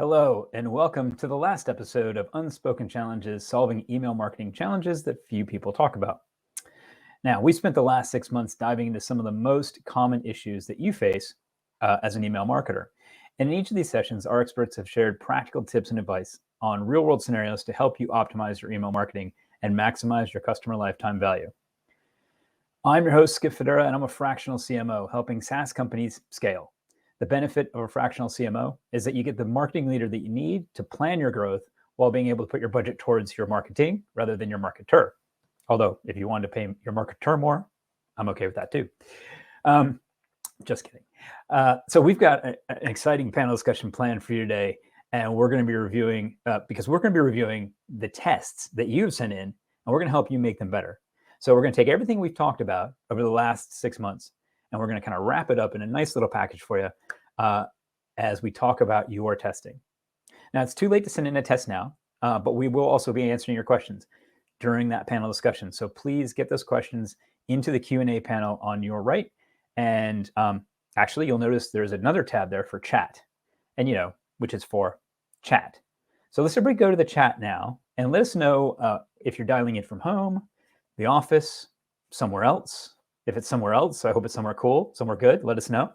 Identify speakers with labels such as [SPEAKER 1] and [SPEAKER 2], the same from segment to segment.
[SPEAKER 1] Hello, and welcome to the last episode of Unspoken Challenges, solving email marketing challenges that few people talk about. Now, we spent the last 6 months diving into some of the most common issues that you face as an email marketer. And in each of these sessions, our experts have shared practical tips and advice on real-world scenarios to help you optimize your email marketing and maximize your customer lifetime value. I'm your host, Skip Federa, and I'm a fractional CMO helping SaaS companies scale. The benefit of a fractional CMO is that you get the marketing leader that you need to plan your growth while being able to put your budget towards your marketing rather than your marketer. Although, if you want to pay your marketer more, I'm okay with that too. Just kidding. So we've got an exciting panel discussion planned for you today, and we're going to be reviewing, because we're going to be reviewing the tests that you've sent in, and we're going to help you make them better. So we're going to take everything we've talked about over the last 6 months, and we're going to kind of wrap it up in a nice little package for you as we talk about your testing. Now, it's too late to send in a test now, but we will also be answering your questions during that panel discussion. So please get those questions into the Q&A panel on your right. And actually, you'll notice there's another tab there for chat, and which is for chat. So let's everybody go to the chat now and let us know if you're dialing in from home, the office, somewhere else. If it's somewhere else, I hope it's somewhere cool, somewhere good. Let us know.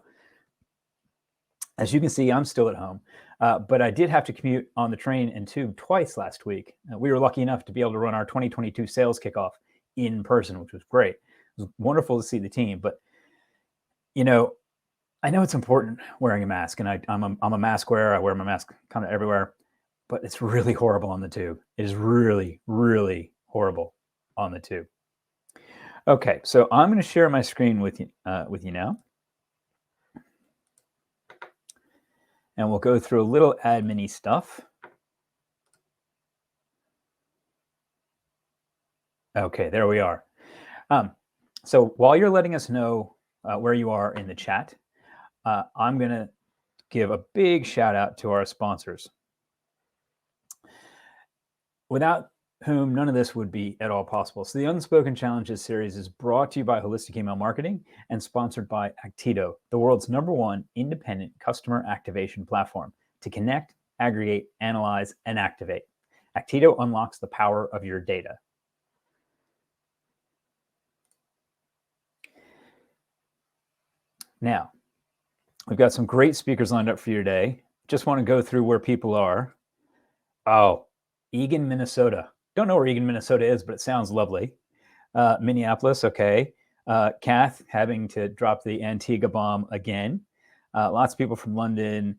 [SPEAKER 1] As you can see, I'm still at home, but I did have to commute on the train and tube twice last week. We were lucky enough to be able to run our 2022 sales kickoff in person, which was great. It was wonderful to see the team, but I know it's important wearing a mask, and I'm a mask wearer. I wear my mask kind of everywhere, but it's really horrible on the tube. It is really, really horrible on the tube. Okay, so I'm going to share my screen with you now. And we'll go through a little admin-y stuff. Okay, there we are. So while you're letting us know where you are in the chat, I'm going to give a big shout out to our sponsors, without whom none of this would be at all possible. So the Unspoken Challenges series is brought to you by Holistic Email Marketing and sponsored by Actito, the world's #1 independent customer activation platform to connect, aggregate, analyze, and activate. Actito unlocks the power of your data. Now, we've got some great speakers lined up for you today. Just want to go through where people are. Oh, Eagan, Minnesota. Don't know where Eagan, Minnesota is, but it sounds lovely. Minneapolis, okay. Kath having to drop the Antigua bomb again. Lots of people from London.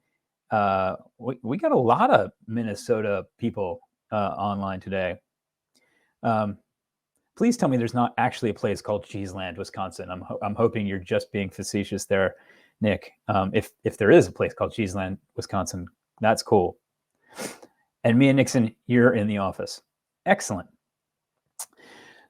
[SPEAKER 1] We got a lot of Minnesota people online today. Please tell me there's not actually a place called Cheeseland, Wisconsin. I'm hoping you're just being facetious there, Nick. If there is a place called Cheeseland, Wisconsin, that's cool. And Mia Nixon, you're in the office. Excellent.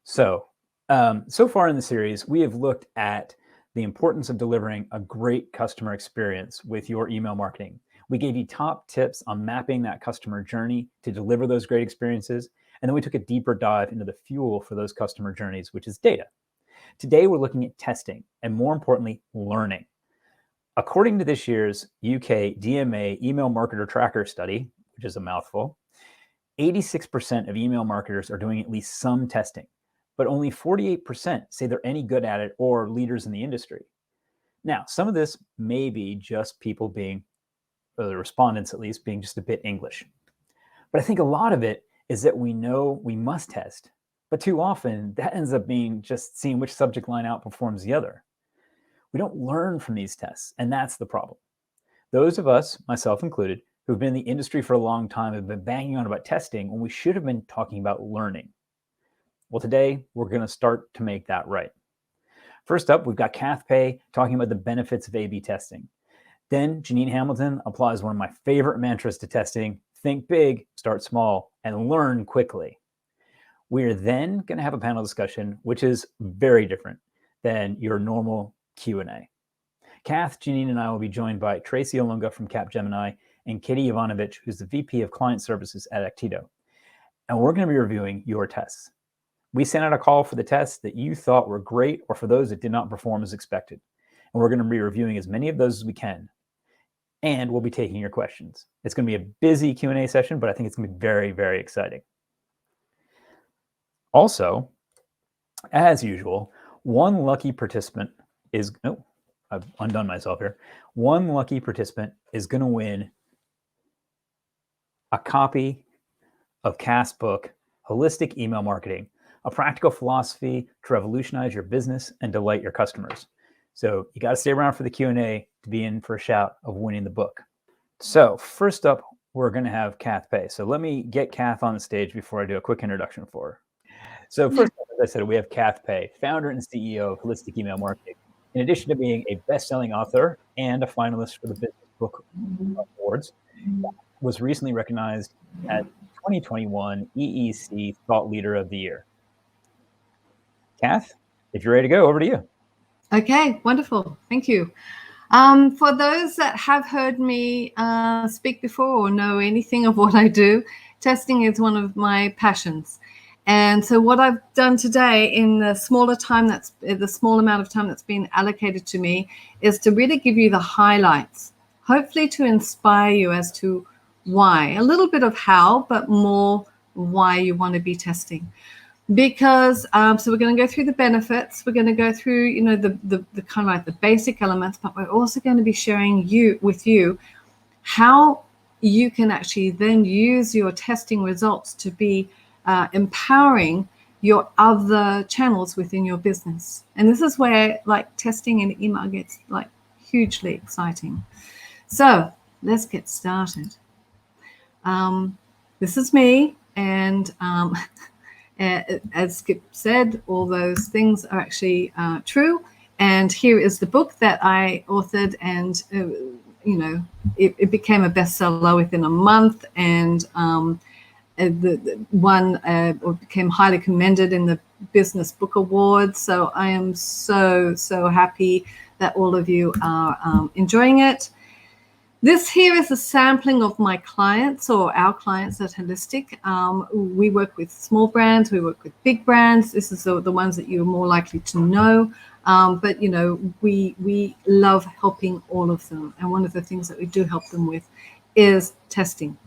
[SPEAKER 1] So far in the series, we have looked at the importance of delivering a great customer experience with your email marketing. We gave you top tips on mapping that customer journey to deliver those great experiences. And then we took a deeper dive into the fuel for those customer journeys, which is data. Today, we're looking at testing and, more importantly, learning. According to this year's UK DMA Email Marketer Tracker study, which is a mouthful, 86% of email marketers are doing at least some testing, but only 48% say they're any good at it or leaders in the industry. Now, some of this may be just people being, or the respondents at least, being just a bit English. But I think a lot of it is that we know we must test, but too often that ends up being just seeing which subject line outperforms the other. We don't learn from these tests, and that's the problem. Those of us, myself included, who've been in the industry for a long time have been banging on about testing when we should have been talking about learning. Well, today we're going to start to make that right. First up, we've got Kath talking about the benefits of A/B testing. Then Janine Hamilton applies one of my favorite mantras to testing: think big, start small, and learn quickly. We're then going to have a panel discussion, which is very different than your normal Q&A. Kath, Janine, and I will be joined by Tracy Ilunga from Capgemini and Katie Jovanovic, who's the VP of Client Services at Actito. And we're going to be reviewing your tests. We sent out a call for the tests that you thought were great or for those that did not perform as expected. And we're going to be reviewing as many of those as we can. and we'll be taking your questions. It's going to be a busy Q&A session, but I think it's going to be very, very exciting. Also, as usual, one lucky participant is, I've undone myself here. One lucky participant is going to win a copy of Kath's book, Holistic Email Marketing, a practical philosophy to revolutionize your business and delight your customers. So you got to stay around for the Q&A to be in for a shout of winning the book. So first up, we're going to have Kath Pay. So let me get Kath on the stage before I do a quick introduction for her. So first, as I said, we have Kath Pay, founder and CEO of Holistic Email Marketing. In addition to being a best-selling author and a finalist for the Business Book Awards, was recently recognized as 2021 EEC Thought Leader of the Year. Kath, if you're ready to go, over to you.
[SPEAKER 2] Okay, wonderful. Thank you. For those that have heard me speak before or know anything of what I do, testing is one of my passions. And so what I've done today in the small amount of time that's been allocated to me is to really give you the highlights, hopefully to inspire you as to why, a little bit of how, but more why you want to be testing. Because so we're going to go through the benefits, we're going to go through, you know, the kind of like the basic elements, but we're also going to be sharing with you how you can actually then use your testing results to be empowering your other channels within your business. And this is where like testing in email gets like hugely exciting. So let's get started. This is me, and as Skip said, all those things are actually true. And here is the book that I authored, and you know, it became a bestseller within a month, and the one became highly commended in the Business Book Awards. So I am so happy that all of you are enjoying it. This here is a sampling of my clients, or our clients at Holistic. We work with small brands, we work with big brands. This is the ones that you're more likely to know. But you know, we love helping all of them. And one of the things that we do help them with is testing.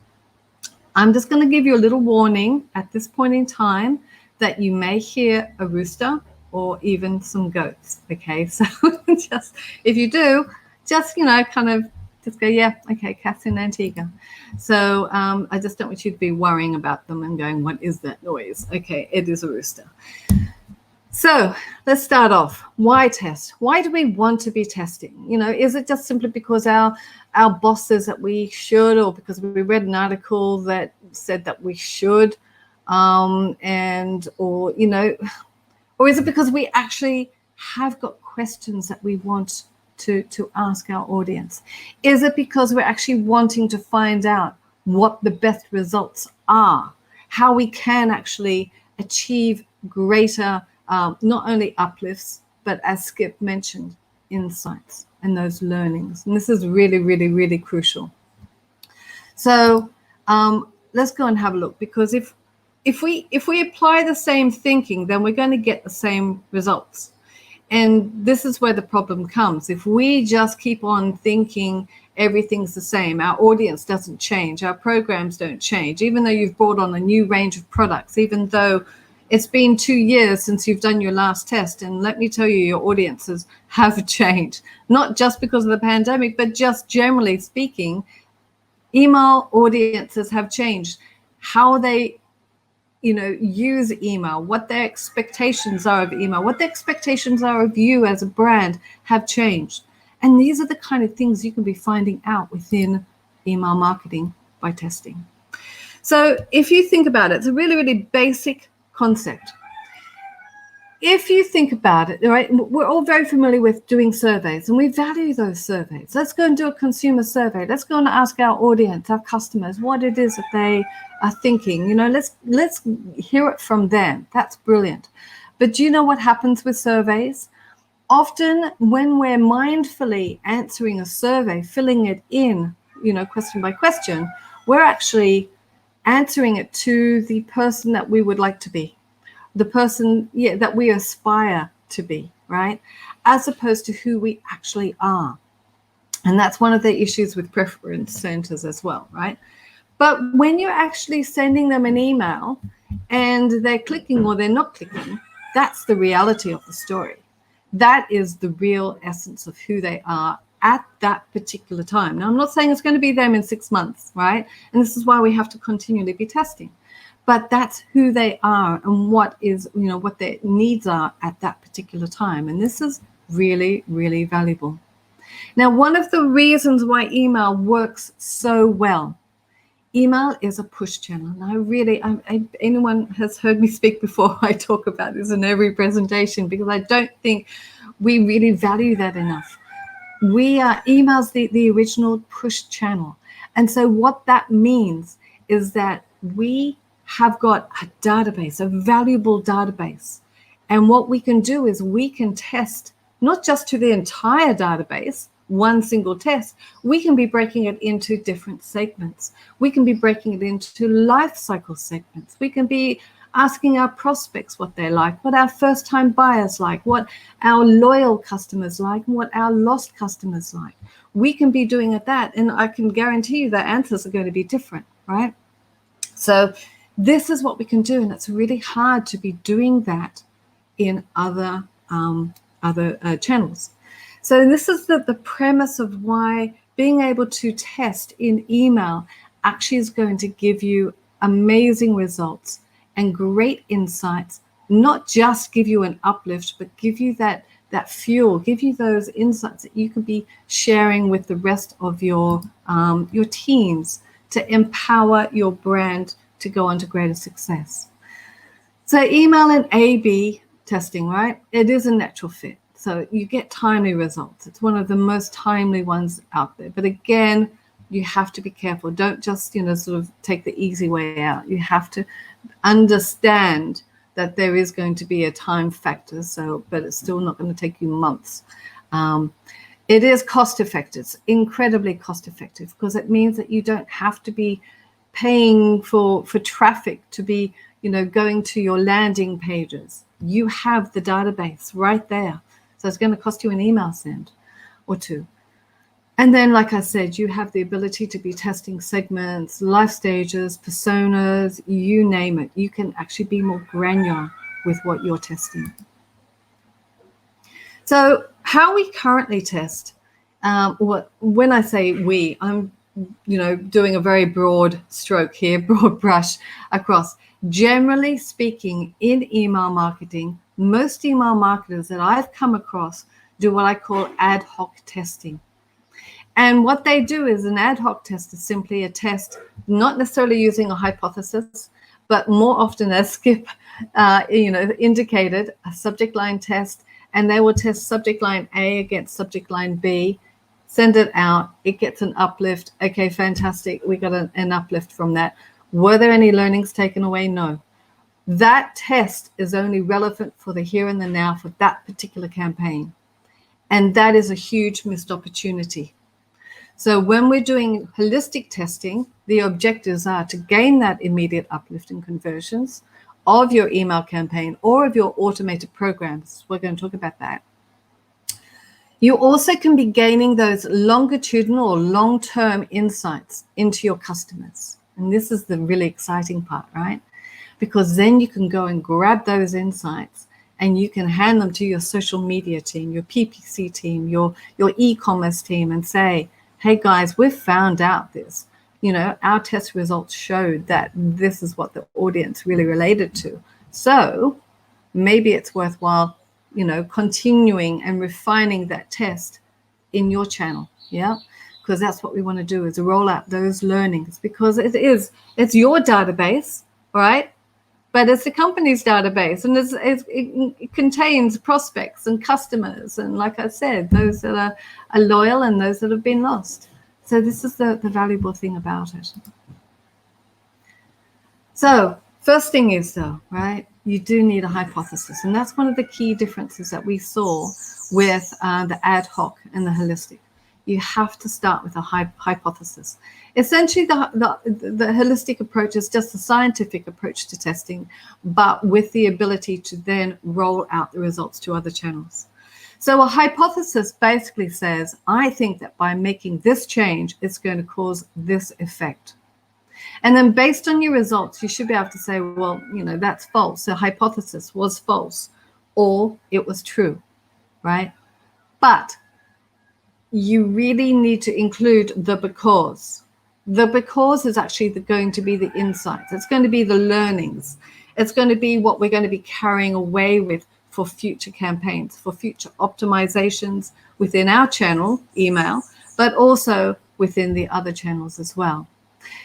[SPEAKER 2] I'm just going to give you a little warning at this point in time that you may hear a rooster or even some goats. Okay, so just if you do, just, you know, kind of just go, yeah, okay, Kath's in Antigua. So I just don't want you to be worrying about them and going, what is that noise? Okay, it is a rooster. So let's start off. Why test? Why do we want to be testing? You know, is it just simply because our boss says that we should, or because we read an article that said that we should, or you know, or is it because we actually have got questions that we want to ask our audience? Is it because we're actually wanting to find out what the best results are, how we can actually achieve greater not only uplifts, but as Skip mentioned, insights and those learnings? And this is really crucial. So let's go and have a look, because if we apply the same thinking, then we're going to get the same results. And this is where the problem comes. If we just keep on thinking everything's the same, our audience doesn't change, our programs don't change, even though you've brought on a new range of products, even though it's been 2 years since you've done your last test. And let me tell you, your audiences have changed, not just because of the pandemic, but just generally speaking, email audiences have changed. How they, you know, use email, what their expectations are of email, what their expectations are of you as a brand have changed. And these are the kind of things you can be finding out within email marketing by testing. So if you think about it, it's a really basic concept. If you think about it, right, we're all very familiar with doing surveys, and we value those surveys. Let's go and do a consumer survey. Let's go and ask our audience, our customers, what it is that they are thinking. You know, let's hear it from them. That's brilliant. But do you know what happens with surveys? Often when we're mindfully answering a survey, filling it in, you know, question by question, we're actually answering it to the person that we would like to be, the person that we aspire to be, right? As opposed to who we actually are. And that's one of the issues with preference centers as well, right? But when you're actually sending them an email and they're clicking or they're not clicking, that's the reality of the story. That is the real essence of who they are at that particular time. Now, I'm not saying it's going to be them in 6 months, right? And this is why we have to continually be testing. But that's who they are and what is, what their needs are at that particular time. And this is really, really valuable. Now, one of the reasons why email works so well, email is a push channel. And anyone has heard me speak before, I talk about this in every presentation because I don't think we really value that enough. Email's the original push channel. And so what that means is that we have got a database, a valuable database. And what we can do is we can test not just to the entire database, one single test. We can be breaking it into different segments. We can be breaking it into life cycle segments. We can be asking our prospects what they like, what our first-time buyers like, what our loyal customers like, and what our lost customers like. We can be doing it that, and I can guarantee you the answers are going to be different, right? So this is what we can do, and it's really hard to be doing that in other channels. So this is the premise of why being able to test in email actually is going to give you amazing results and great insights, not just give you an uplift, but give you that fuel, give you those insights that you can be sharing with the rest of your teams to empower your brand to go on to greater success. So email and A/B testing, right? It is a natural fit. So you get timely results. It's one of the most timely ones out there. But again, you have to be careful. Don't just, sort of take the easy way out. You have to understand that there is going to be a time factor. But it's still not going to take you months. It is cost effective. It's incredibly cost effective because it means that you don't have to be paying for traffic to be, going to your landing pages. You have the database right there. So it's going to cost you an email send or two. And then, like I said, you have the ability to be testing segments, life stages, personas, you name it. You can actually be more granular with what you're testing. So how we currently test, when I say we, I'm doing a very broad stroke here, broad brush across. Generally speaking, in email marketing, most email marketers that I've come across do what I call ad hoc testing. And what they do is an ad hoc test is simply a test, not necessarily using a hypothesis, but more often as Skip indicated, a subject line test, and they will test subject line A against subject line B, send it out, it gets an uplift. Okay, fantastic, we got an uplift from that. Were there any learnings taken away? No. That test is only relevant for the here and the now for that particular campaign. And that is a huge missed opportunity. So when we're doing holistic testing, the objectives are to gain that immediate uplift in conversions of your email campaign or of your automated programs. We're going to talk about that. You also can be gaining those longitudinal or long-term insights into your customers. And this is the really exciting part, right? Because then you can go and grab those insights and you can hand them to your social media team, your PPC team, your e-commerce team and say, hey guys, we've found out this. Our test results showed that this is what the audience really related to. So maybe it's worthwhile, continuing and refining that test in your channel. Yeah. Because that's what we want to do is roll out those learnings because it's your database, right? But it's the company's database and it contains prospects and customers. And like I said, those that are loyal and those that have been lost. So this is the valuable thing about it. So first thing is though, right? You do need a hypothesis. And that's one of the key differences that we saw with the ad hoc and the holistic. You have to start with a hypothesis. Essentially, the holistic approach is just a scientific approach to testing, but with the ability to then roll out the results to other channels. So a hypothesis basically says, I think that by making this change, it's going to cause this effect. And then based on your results, you should be able to say, well, that's false. The hypothesis was false, or it was true, right? But you really need to include the because. The because is actually going to be the insights. It's going to be the learnings. It's going to be what we're going to be carrying away with for future campaigns, for future optimizations within our channel, email, but also within the other channels as well.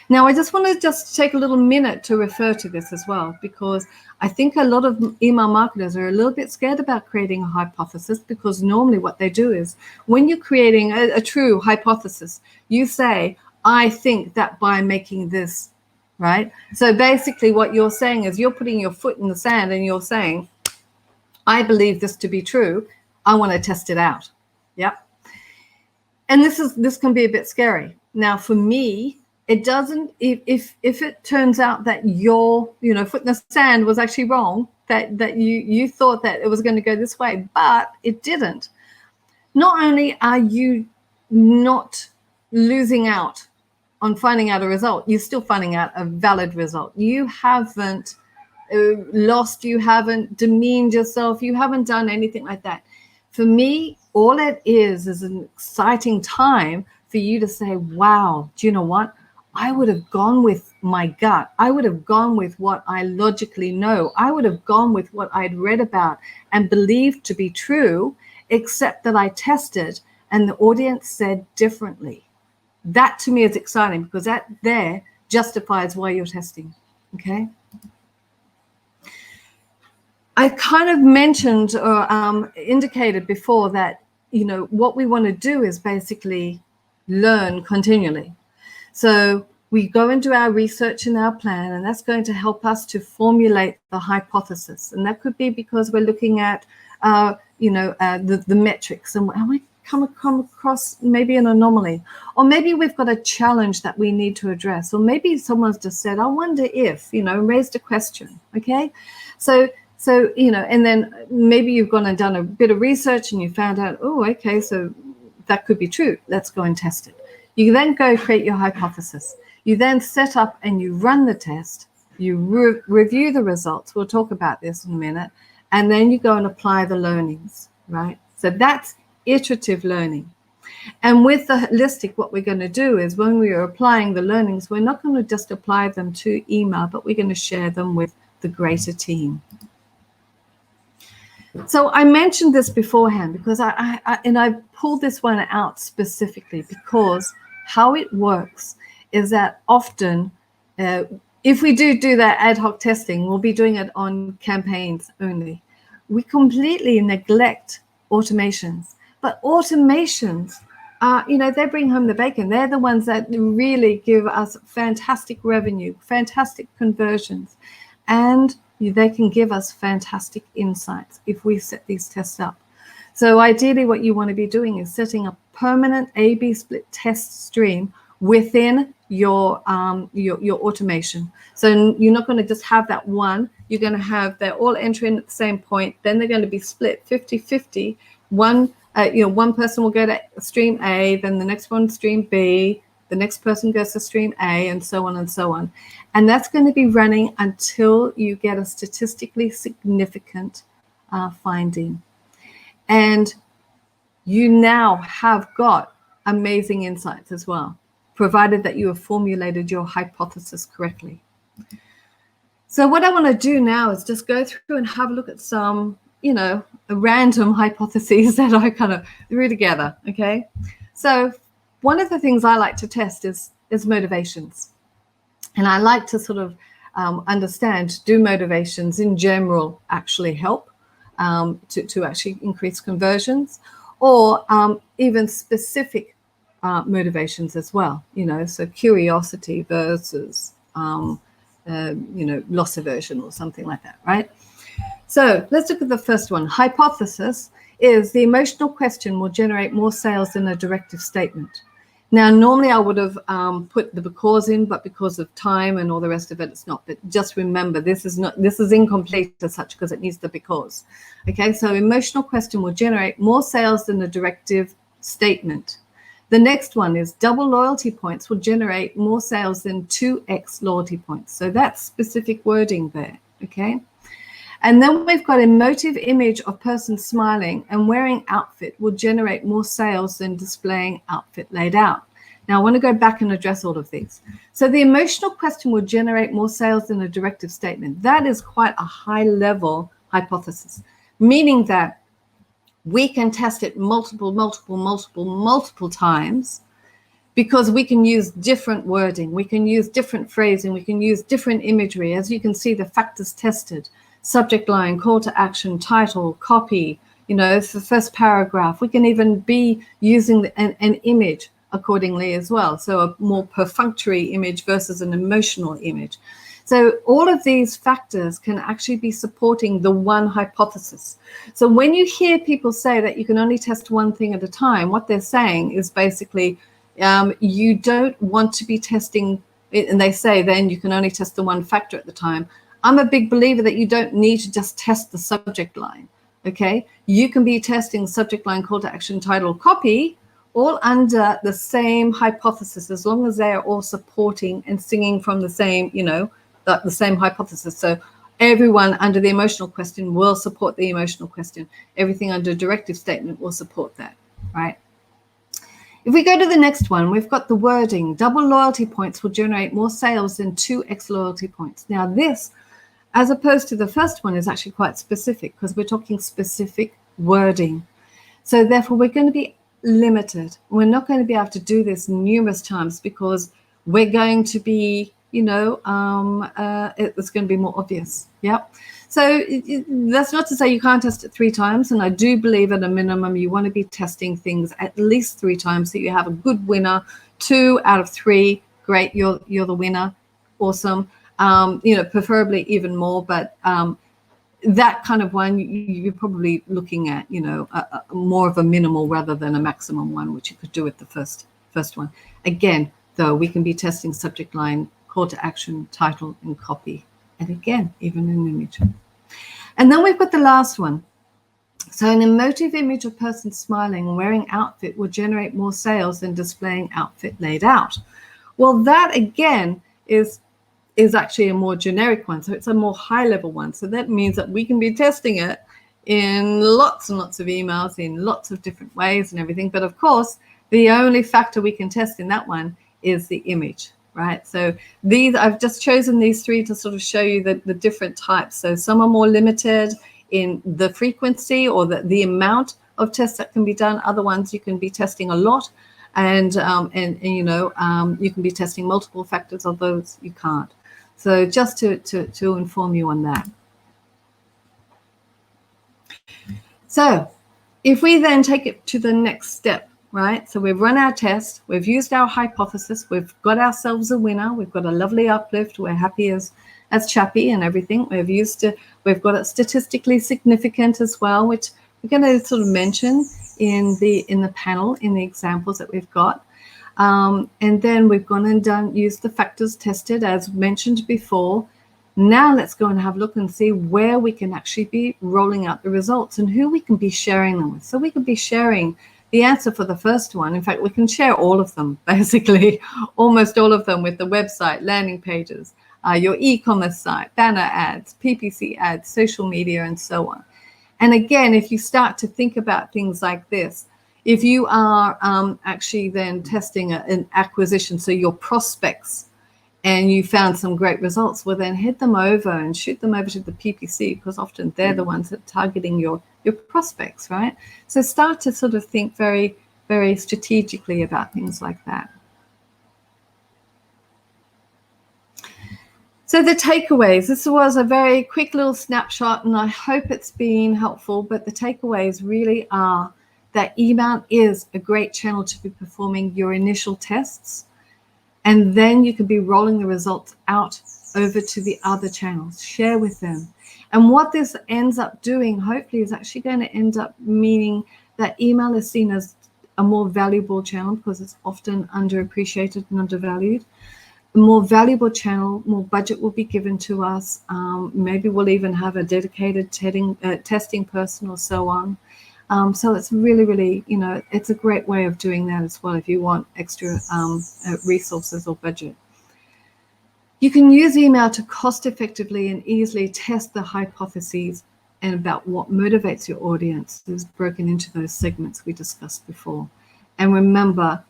[SPEAKER 2] Now, I just want to take a little minute to refer to this as well, because I think a lot of email marketers are a little bit scared about creating a hypothesis, because normally what they do is when you're creating a true hypothesis, you say, I think that by making this, right? So basically what you're saying is you're putting your foot in the sand and you're saying, I believe this to be true. I want to test it out. Yep. And this can be a bit scary. Now, for me, it doesn't, if it turns out that your foot in the sand was actually wrong, that you thought that it was going to go this way, but it didn't. Not only are you not losing out on finding out a result, you're still finding out a valid result. You haven't lost, you haven't demeaned yourself, you haven't done anything like that. For me, all it is an exciting time for you to say, wow, do you know what? I would have gone with my gut. I would have gone with what I logically know. I would have gone with what I'd read about and believed to be true, except that I tested and the audience said differently. That to me is exciting, because that there justifies why you're testing, okay? I kind of mentioned or indicated before that, what we want to do is basically learn continually. So we go into our research and our plan, and that's going to help us to formulate the hypothesis. And that could be because we're looking at, the metrics, and we come across maybe an anomaly, or maybe we've got a challenge that we need to address, or maybe someone's just said, I wonder if, raised a question, okay? So, and then maybe you've gone and done a bit of research and you found out, oh, okay, so that could be true. Let's go and test it. You then go create your hypothesis. You then set up and you run the test. You review the results. We'll talk about this in a minute. And then you go and apply the learnings, right? So that's iterative learning. And with the holistic, what we're going to do is when we are applying the learnings, we're not going to just apply them to email, but we're going to share them with the greater team. So I mentioned this beforehand because I pulled this one out specifically because how it works is that often if we do that ad hoc testing, we'll be doing it on campaigns only. We completely neglect automations, but automations are, they bring home the bacon. They're the ones that really give us fantastic revenue, fantastic conversions, and they can give us fantastic insights if we set these tests up. So ideally what you want to be doing is setting up permanent A/B split test stream within your automation. So you're not going to just have that one. You're going to have, they're all entering at the same point. Then they're going to be split 50-50. One person will go to stream A, then the next one stream B, the next person goes to stream A, and so on and so on. And that's going to be running until you get a statistically significant finding. And you now have got amazing insights as well, provided that you have formulated your hypothesis correctly. So what I want to do now is just go through and have a look at some, random hypotheses that I kind of threw together, okay? So one of the things I like to test is motivations. And I like to sort of understand, do motivations in general actually help to actually increase conversions, or even specific motivations as well, so curiosity versus, loss aversion or something like that, right? So let's look at the first one. Hypothesis is the emotional question will generate more sales than a directive statement. Now, normally I would have put the because in, but because of time and all the rest of it, it's not. But just remember, this is incomplete as such because it needs the because. Okay, so emotional question will generate more sales than a directive statement. The next one is double loyalty points will generate more sales than 2x loyalty points. So that's specific wording there, okay? And then we've got emotive image of person smiling and wearing outfit will generate more sales than displaying outfit laid out. Now I want to go back and address all of these. So the emotional question will generate more sales than a directive statement. That is quite a high level hypothesis, meaning that we can test it multiple times because we can use different wording, we can use different phrasing, we can use different imagery. As you can see, the factors tested, subject line, call to action, title, copy, the first paragraph. We can even be using an image accordingly as well. So a more perfunctory image versus an emotional image. So all of these factors can actually be supporting the one hypothesis. So when you hear people say that you can only test one thing at a time, what they're saying is basically you don't want to be testing, and they say then you can only test the one factor at the time. I'm a big believer that you don't need to just test the subject line, okay? You can be testing subject line, call to action, title, copy, all under the same hypothesis, as long as they are all supporting and singing from the same, the same hypothesis. So everyone under the emotional question will support the emotional question. Everything under directive statement will support that, right? If we go to the next one, we've got the wording. Double loyalty points will generate more sales than 2x loyalty points. Now this, as opposed to the first one, is actually quite specific because we're talking specific wording. So therefore, we're going to be limited. We're not going to be able to do this numerous times because we're going to be, it's going to be more obvious. Yep. So that's not to say you can't test it 3 times. And I do believe at a minimum, you want to be testing things at least 3 times so you have a good winner. 2 out of 3, great, you're the winner. Awesome. Preferably even more, but that kind of one, you're probably looking at, more of a minimal rather than a maximum one, which you could do with the first one. Again, though, we can be testing subject line, call to action, title, and copy. And again, even an image. And then we've got the last one. So an emotive image of person smiling and wearing outfit will generate more sales than displaying outfit laid out. Well, that again is actually a more generic one. So it's a more high level one. So that means that we can be testing it in lots and lots of emails in lots of different ways and everything. But of course, the only factor we can test in that one is the image, right? So I've just chosen these 3 to sort of show you the different types. So some are more limited in the frequency or the amount of tests that can be done. Other ones you can be testing a lot. And you can be testing multiple factors of those you can't. So just to inform you on that. So if we then take it to the next step, right? So we've run our test, we've used our hypothesis, we've got ourselves a winner, we've got a lovely uplift, we're happy as Chappie and everything. We've got it statistically significant as well, which we're going to sort of mention in the panel, in the examples that we've got. And then we've gone and used the factors tested as mentioned before. Now let's go and have a look and see where we can actually be rolling out the results and who we can be sharing them with. So we can be sharing the answer for the first one. In fact, we can share all of them, basically, almost all of them with the website, landing pages, your e-commerce site, banner ads, PPC ads, social media, and so on. And again, if you start to think about things like this, if you are actually then testing an acquisition, so your prospects, and you found some great results, well, then head them over and shoot them over to the PPC, because often they're the ones that are targeting your prospects, right? So start to sort of think very, very strategically about things like that. So the takeaways, this was a very quick little snapshot, and I hope it's been helpful, but the takeaways really are that email is a great channel to be performing your initial tests, and then you can be rolling the results out over to the other channels, share with them. And what this ends up doing, hopefully, is actually going to end up meaning that email is seen as a more valuable channel because it's often underappreciated and undervalued. A more valuable channel, more budget will be given to us. Maybe we'll even have a dedicated testing person or so on. So it's really, it's a great way of doing that as well if you want extra resources or budget. You can use email to cost effectively and easily test the hypotheses and about what motivates your audience is broken into those segments we discussed before. And remember,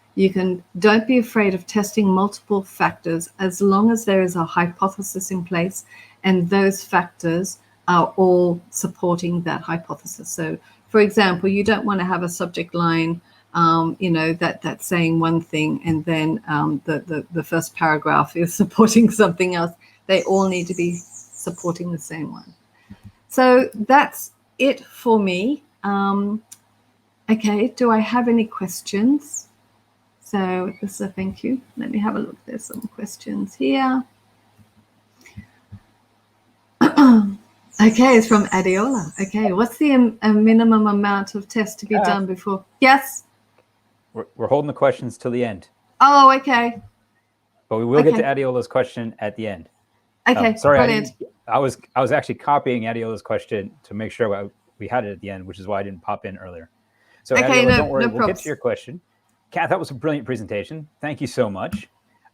[SPEAKER 2] don't be afraid of testing multiple factors as long as there is a hypothesis in place and those factors are all supporting that hypothesis. So, for example, you don't want to have a subject line, that's saying one thing and then the first paragraph is supporting something else. They all need to be supporting the same one. So that's it for me. Okay, do I have any questions? So this is a thank you. Let me have a look. There's some questions here. Okay, it's from Adiola. Okay, what's the minimum amount of tests to be done before? Yes?
[SPEAKER 1] We're holding the questions till the end.
[SPEAKER 2] Oh, okay.
[SPEAKER 1] But we will get to Adiola's question at the end.
[SPEAKER 2] Okay,
[SPEAKER 1] sorry,
[SPEAKER 2] brilliant.
[SPEAKER 1] I was actually copying Adiola's question to make sure we had it at the end, which is why I didn't pop in earlier. So okay, Adiola, don't worry, we'll get to your question. Kath, that was a brilliant presentation. Thank you so much.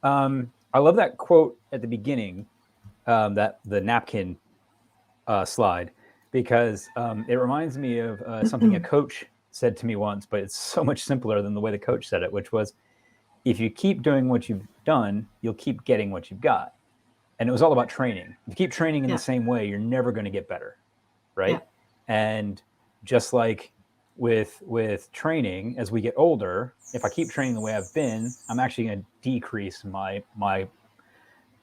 [SPEAKER 1] I love that quote at the beginning, the napkin slide, because it reminds me of something a coach said to me once, but it's so much simpler than the way the coach said it, which was, if you keep doing what you've done, you'll keep getting what you've got. And it was all about training. If you keep training in the same way, you're never going to get better, right? Yeah. And just like with training, as we get older, if I keep training the way I've been, I'm actually going to decrease my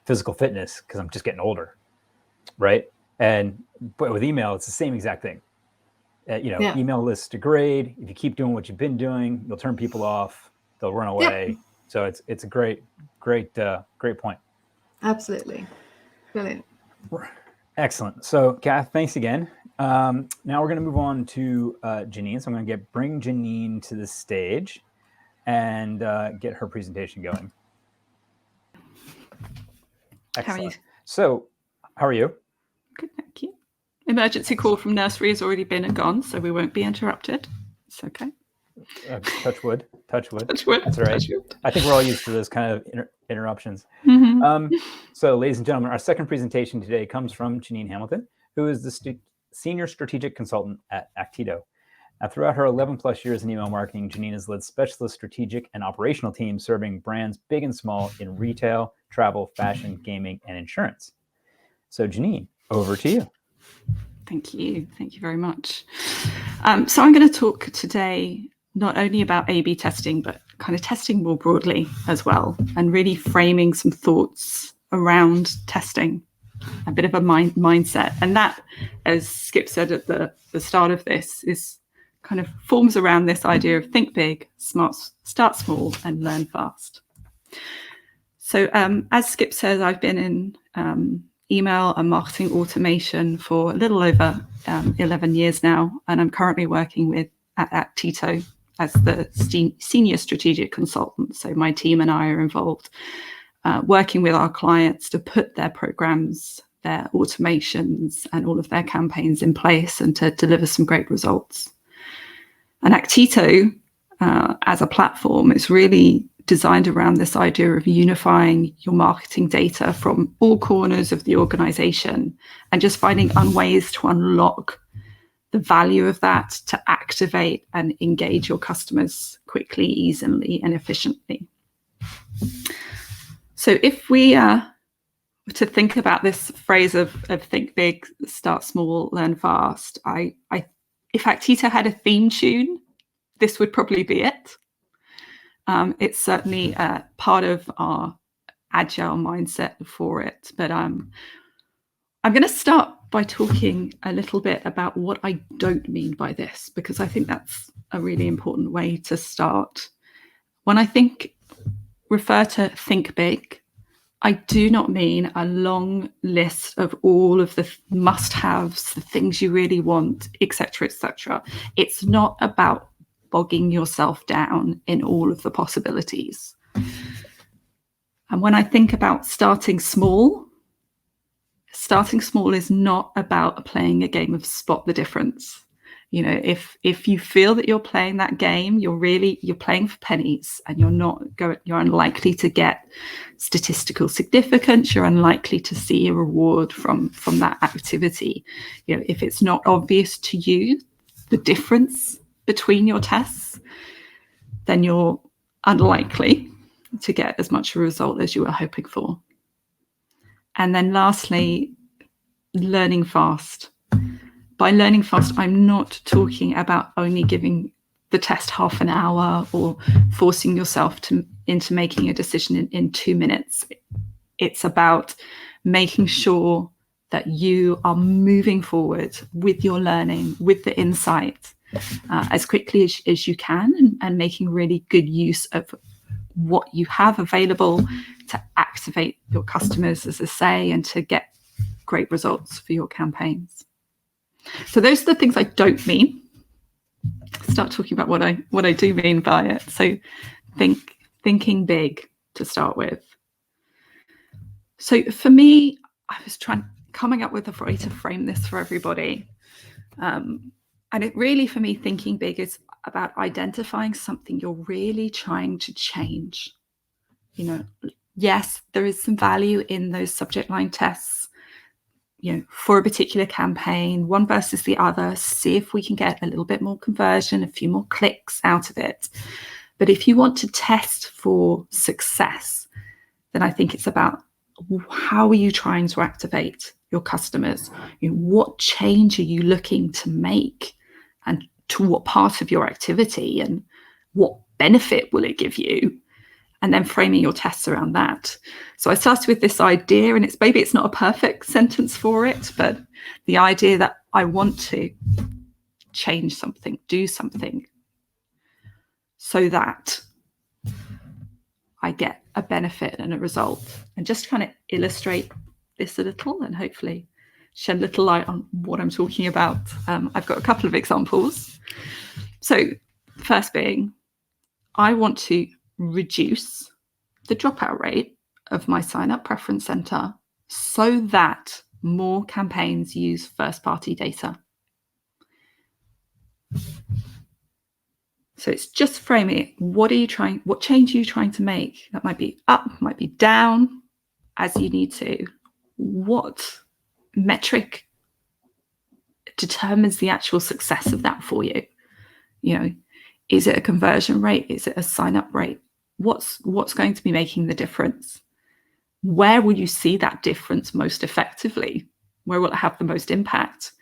[SPEAKER 1] physical fitness because I'm just getting older, right? But with email, it's the same exact thing. Email lists degrade. If you keep doing what you've been doing, you'll turn people off. They'll run away. Yeah. So it's a great point.
[SPEAKER 2] Absolutely. Brilliant.
[SPEAKER 1] Excellent. So Kath, thanks again. Now we're going to move on to Janine. So I'm going to bring Janine to the stage and get her presentation going. Excellent.
[SPEAKER 3] How are you?
[SPEAKER 1] So how are you?
[SPEAKER 3] Good, thank you. Emergency call from nursery has already been and gone, so we won't be interrupted. It's okay.
[SPEAKER 1] Touch wood. Touch wood.
[SPEAKER 3] Touch wood.
[SPEAKER 1] That's all right.
[SPEAKER 3] Touch wood.
[SPEAKER 1] I think we're all used to those kind of interruptions.
[SPEAKER 3] Mm-hmm.
[SPEAKER 1] So, ladies and gentlemen, our second presentation today comes from Janine Hamilton, who is the Senior Strategic Consultant at Actito. Now, throughout her 11 plus years in email marketing, Janine has led specialist strategic and operational teams serving brands big and small in retail, travel, fashion, gaming, and insurance. So, Janine, over to you.
[SPEAKER 3] Thank you. Thank you very much. So I'm going to talk today not only about A/B testing, but kind of testing more broadly as well, and really framing some thoughts around testing, a bit of a mindset. And that, as Skip said at the start of this, is kind of forms around this idea of think big, start small, and learn fast. So as Skip says, I've been in email and marketing automation for a little over 11 years now, and I'm currently working at Actito as the senior strategic consultant. So my team and I are involved working with our clients to put their programs, their automations, and all of their campaigns in place and to deliver some great results. And Actito, as a platform, is really designed around this idea of unifying your marketing data from all corners of the organization and just finding ways to unlock the value of that to activate and engage your customers quickly, easily, and efficiently. So if we to think about this phrase of think big, start small, learn fast, if Actito had a theme tune, this would probably be it. It's certainly part of our agile mindset for it. But I'm going to start by talking a little bit about what I don't mean by this, because I think that's a really important way to start. When I refer to think big, I do not mean a long list of all of the must-haves, the things you really want, etc., etc. It's not about bogging yourself down in all of the possibilities. And when I think about starting small is not about playing a game of spot the difference. You know, if you feel that you're playing that game, you're playing for pennies, and you're unlikely to get statistical significance. You're unlikely to see a reward from that activity. You know, if it's not obvious to you the difference between your tests, then you're unlikely to get as much a result as you were hoping for. And then lastly, learning fast. By learning fast, I'm not talking about only giving the test half an hour or forcing yourself into making a decision in 2 minutes. It's about making sure that you are moving forward with your learning, with the insight, as quickly as you can, and making really good use of what you have available to activate your customers, as I say, and to get great results for your campaigns. So those are the things I don't mean. Start talking about what I do mean by it. So thinking big to start with. So for me, I was coming up with a way to frame this for everybody. And it really, for me, thinking big is about identifying something you're really trying to change. You know, yes, there is some value in those subject line tests, you know, for a particular campaign, one versus the other, see if we can get a little bit more conversion, a few more clicks out of it. But if you want to test for success, then I think it's about how are you trying to activate your customers? You know, what change are you looking to make, and to what part of your activity, and what benefit will it give you? And then framing your tests around that. So I started with this idea, and maybe it's not a perfect sentence for it, but the idea that I want to change something, do something, so that I get a benefit and a result. And just kind of illustrate this a little, and hopefully shed a little light on what I'm talking about. I've got a couple of examples. So first being, I want to reduce the dropout rate of my sign-up preference center so that more campaigns use first-party data. So it's just framing it. What change are you trying to make? That might be up, might be down, as you need to. What metric determines the actual success of that for you? You know, is it a conversion rate? Is it a sign-up rate? What's going to be making the difference? Where will you see that difference most effectively? Where will it have the most impact?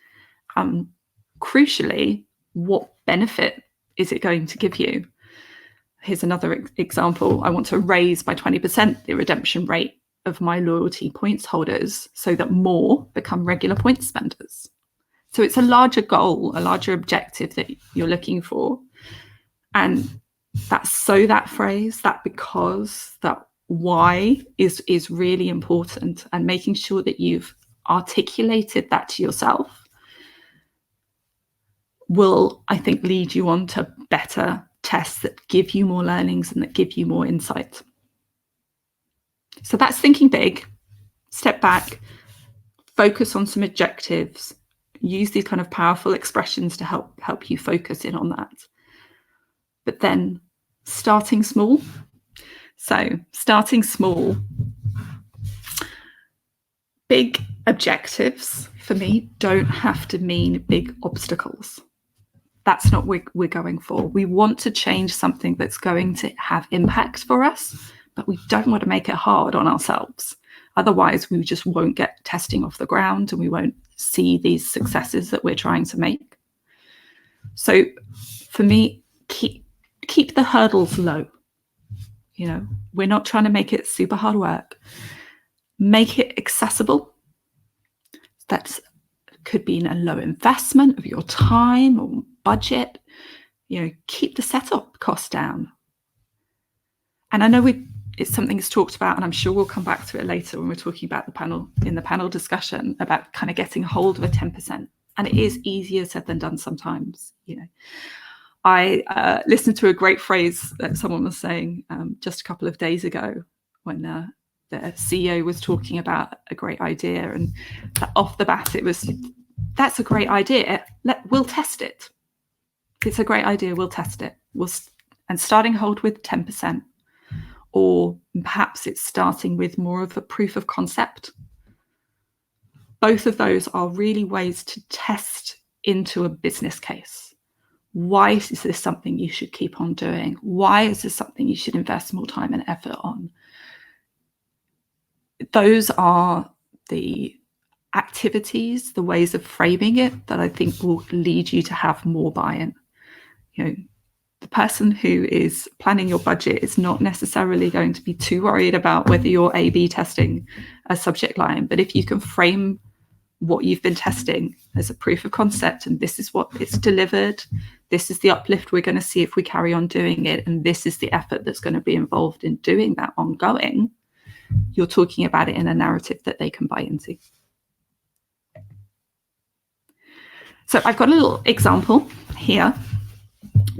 [SPEAKER 3] Crucially, what benefit is it going to give you? Here's another example. I want to raise by 20% the redemption rate of my loyalty points holders so that more become regular points spenders. So it's a larger goal, a larger objective that you're looking for. And that phrase, that because, that why is really important, and making sure that you've articulated that to yourself will, I think, lead you on to better tests that give you more learnings and that give you more insight. So that's thinking big. Step back, focus on some objectives, use these kind of powerful expressions to help you focus in on that. But then starting small. So starting small, big objectives for me don't have to mean big obstacles. That's not what we're going for. We want to change something that's going to have impact for us, but we don't want to make it hard on ourselves. Otherwise, we just won't get testing off the ground, and we won't see these successes that we're trying to make. So for me, keep the hurdles low. You know, we're not trying to make it super hard work. Make it accessible. That could be in a low investment of your time or budget. You know, keep the setup cost down. And I know it's something that's talked about, and I'm sure we'll come back to it later when we're talking about the panel discussion about kind of getting hold of a 10%. And it is easier said than done sometimes. You know, I listened to a great phrase that someone was saying just a couple of days ago when the CEO was talking about a great idea, and off the bat it was, that's a great idea, we'll test it. It's a great idea, we'll test it. And starting hold with 10%, or perhaps it's starting with more of a proof of concept. Both of those are really ways to test into a business case. Why is this something you should keep on doing? Why is this something you should invest more time and effort on? Those are the activities, the ways of framing it that I think will lead you to have more buy-in. You know, the person who is planning your budget is not necessarily going to be too worried about whether you're A/B testing a subject line, but if you can frame what you've been testing as a proof of concept, and this is what it's delivered, this is the uplift we're going to see if we carry on doing it, and this is the effort that's going to be involved in doing that ongoing, you're talking about it in a narrative that they can buy into. So I've got a little example here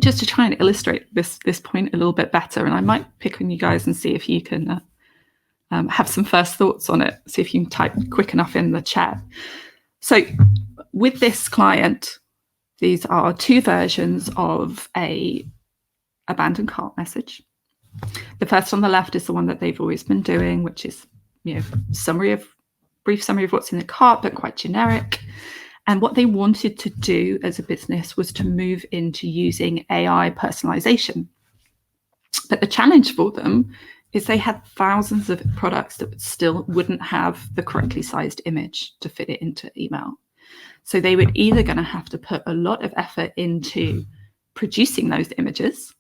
[SPEAKER 3] just to try and illustrate this point a little bit better, and I might pick on you guys and see if you can have some first thoughts on it, see if you can type quick enough in the chat. So with this client, these are two versions of a abandoned cart message. The first on the left is the one that they've always been doing, which is, you know, brief summary of what's in the cart, but quite generic. And what they wanted to do as a business was to move into using AI personalization. But the challenge for them is they had thousands of products that still wouldn't have the correctly sized image to fit it into email. So they were either going to have to put a lot of effort into producing those images,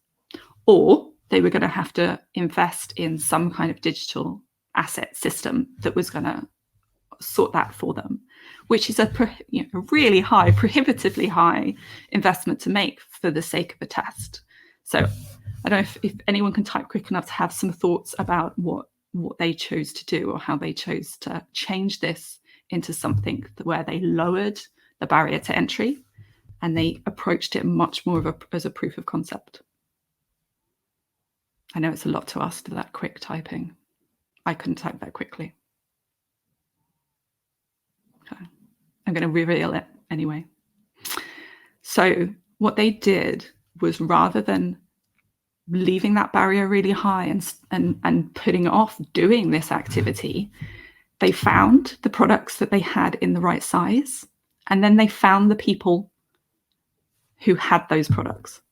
[SPEAKER 3] or they were going to have to invest in some kind of digital asset system that was going to sort that for them, which is a really high, prohibitively high investment to make for the sake of a test. So I don't know if anyone can type quick enough to have some thoughts about what they chose to do, or how they chose to change this into something where they lowered the barrier to entry and they approached it much more as a proof of concept. I know it's a lot to ask for that quick typing. I couldn't type that quickly. Okay. I'm going to reveal it anyway. So what they did was, rather than leaving that barrier really high and putting off doing this activity, they found the products that they had in the right size, and then they found the people who had those products.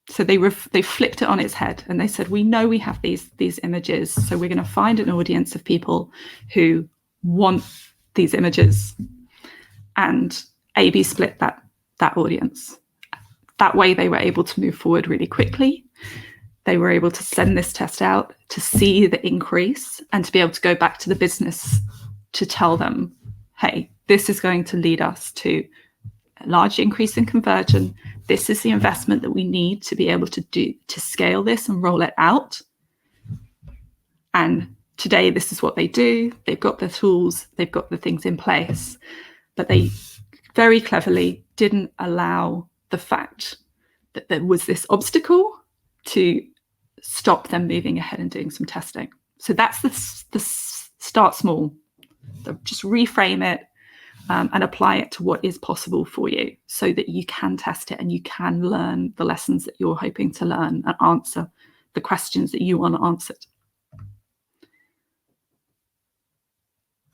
[SPEAKER 3] So they flipped it on its head, and they said, we know we have these images, so we're going to find an audience of people who want these images, and A/B split that audience. That way they were able to move forward really quickly. They were able to send this test out to see the increase, and to be able to go back to the business to tell them, hey, this is going to lead us to a large increase in conversion. This is the investment that we need to be able to scale this and roll it out. And today, this is what they do. They've got the tools, they've got the things in place, but they very cleverly didn't allow the fact that there was this obstacle to stop them moving ahead and doing some testing. So that's the start small. So just reframe it and apply it to what is possible for you, so that you can test it and you can learn the lessons that you're hoping to learn and answer the questions that you want answered.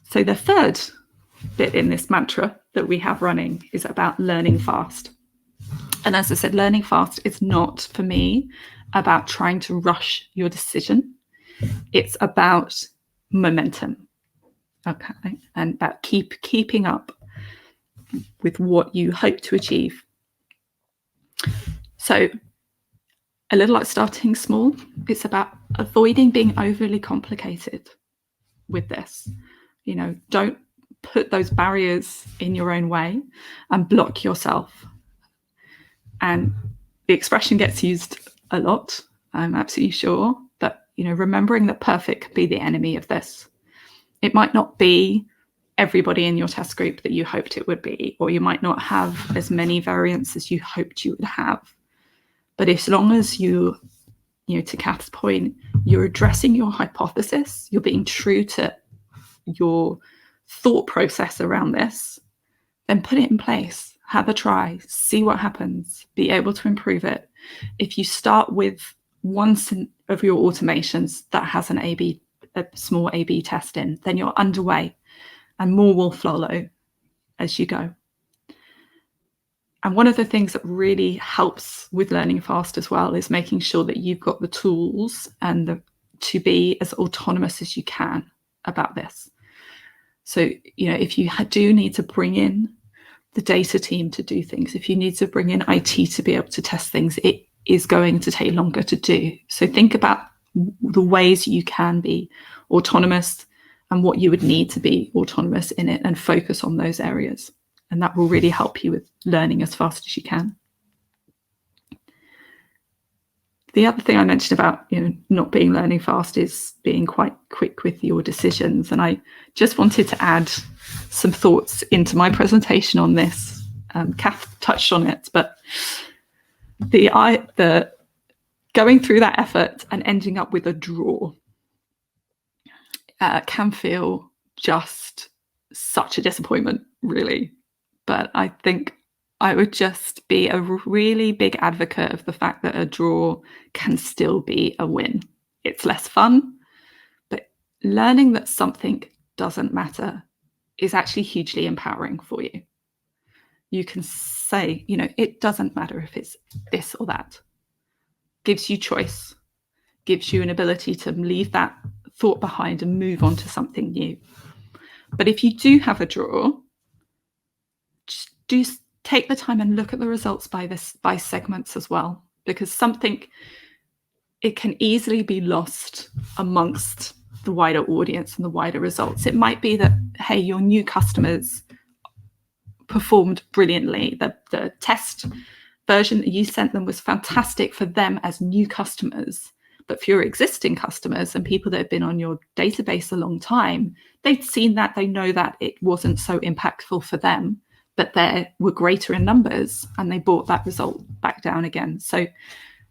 [SPEAKER 3] So the third bit in this mantra that we have running is about learning fast. And as I said, learning fast is not, for me, about trying to rush your decision. It's about momentum, okay, and about keeping up with what you hope to achieve. So a little like starting small, it's about avoiding being overly complicated with this. You know, don't put those barriers in your own way and block yourself. And the expression gets used a lot, I'm absolutely sure, but, you know, remembering that perfect can be the enemy of this. It might not be everybody in your test group that you hoped it would be, or you might not have as many variants as you hoped you would have. But as long as you know, to Kath's point, you're addressing your hypothesis, you're being true to your thought process around this, then put it in place, have a try, see what happens, be able to improve it. If you start with one of your automations that has a small A/B test in, then you're underway and more will follow as you go. And one of the things that really helps with learning fast as well is making sure that you've got the tools and to be as autonomous as you can about this. So, you know, if you do need to bring in the data team to do things, if you need to bring in IT to be able to test things, it is going to take longer to do. So think about the ways you can be autonomous and what you would need to be autonomous in it, and focus on those areas. And that will really help you with learning as fast as you can. The other thing I mentioned about, you know, not being learning fast is being quite quick with your decisions. And I just wanted to add some thoughts into my presentation on this. Kath touched on it, but the going through that effort and ending up with a draw can feel just such a disappointment, really. But I think I would just be a really big advocate of the fact that a draw can still be a win. It's less fun, but learning that something doesn't matter is actually hugely empowering for you. You can say, you know, it doesn't matter if it's this or that. Gives you choice, gives you an ability to leave that thought behind and move on to something new. But if you do have a draw, just do take the time and look at the results by segments as well, because it can easily be lost amongst the wider audience and the wider results. It might be that, hey, your new customers performed brilliantly. The test version that you sent them was fantastic for them as new customers. But for your existing customers and people that have been on your database a long time, they'd seen that, they know that it wasn't so impactful for them, but they were greater in numbers and they brought that result back down again. So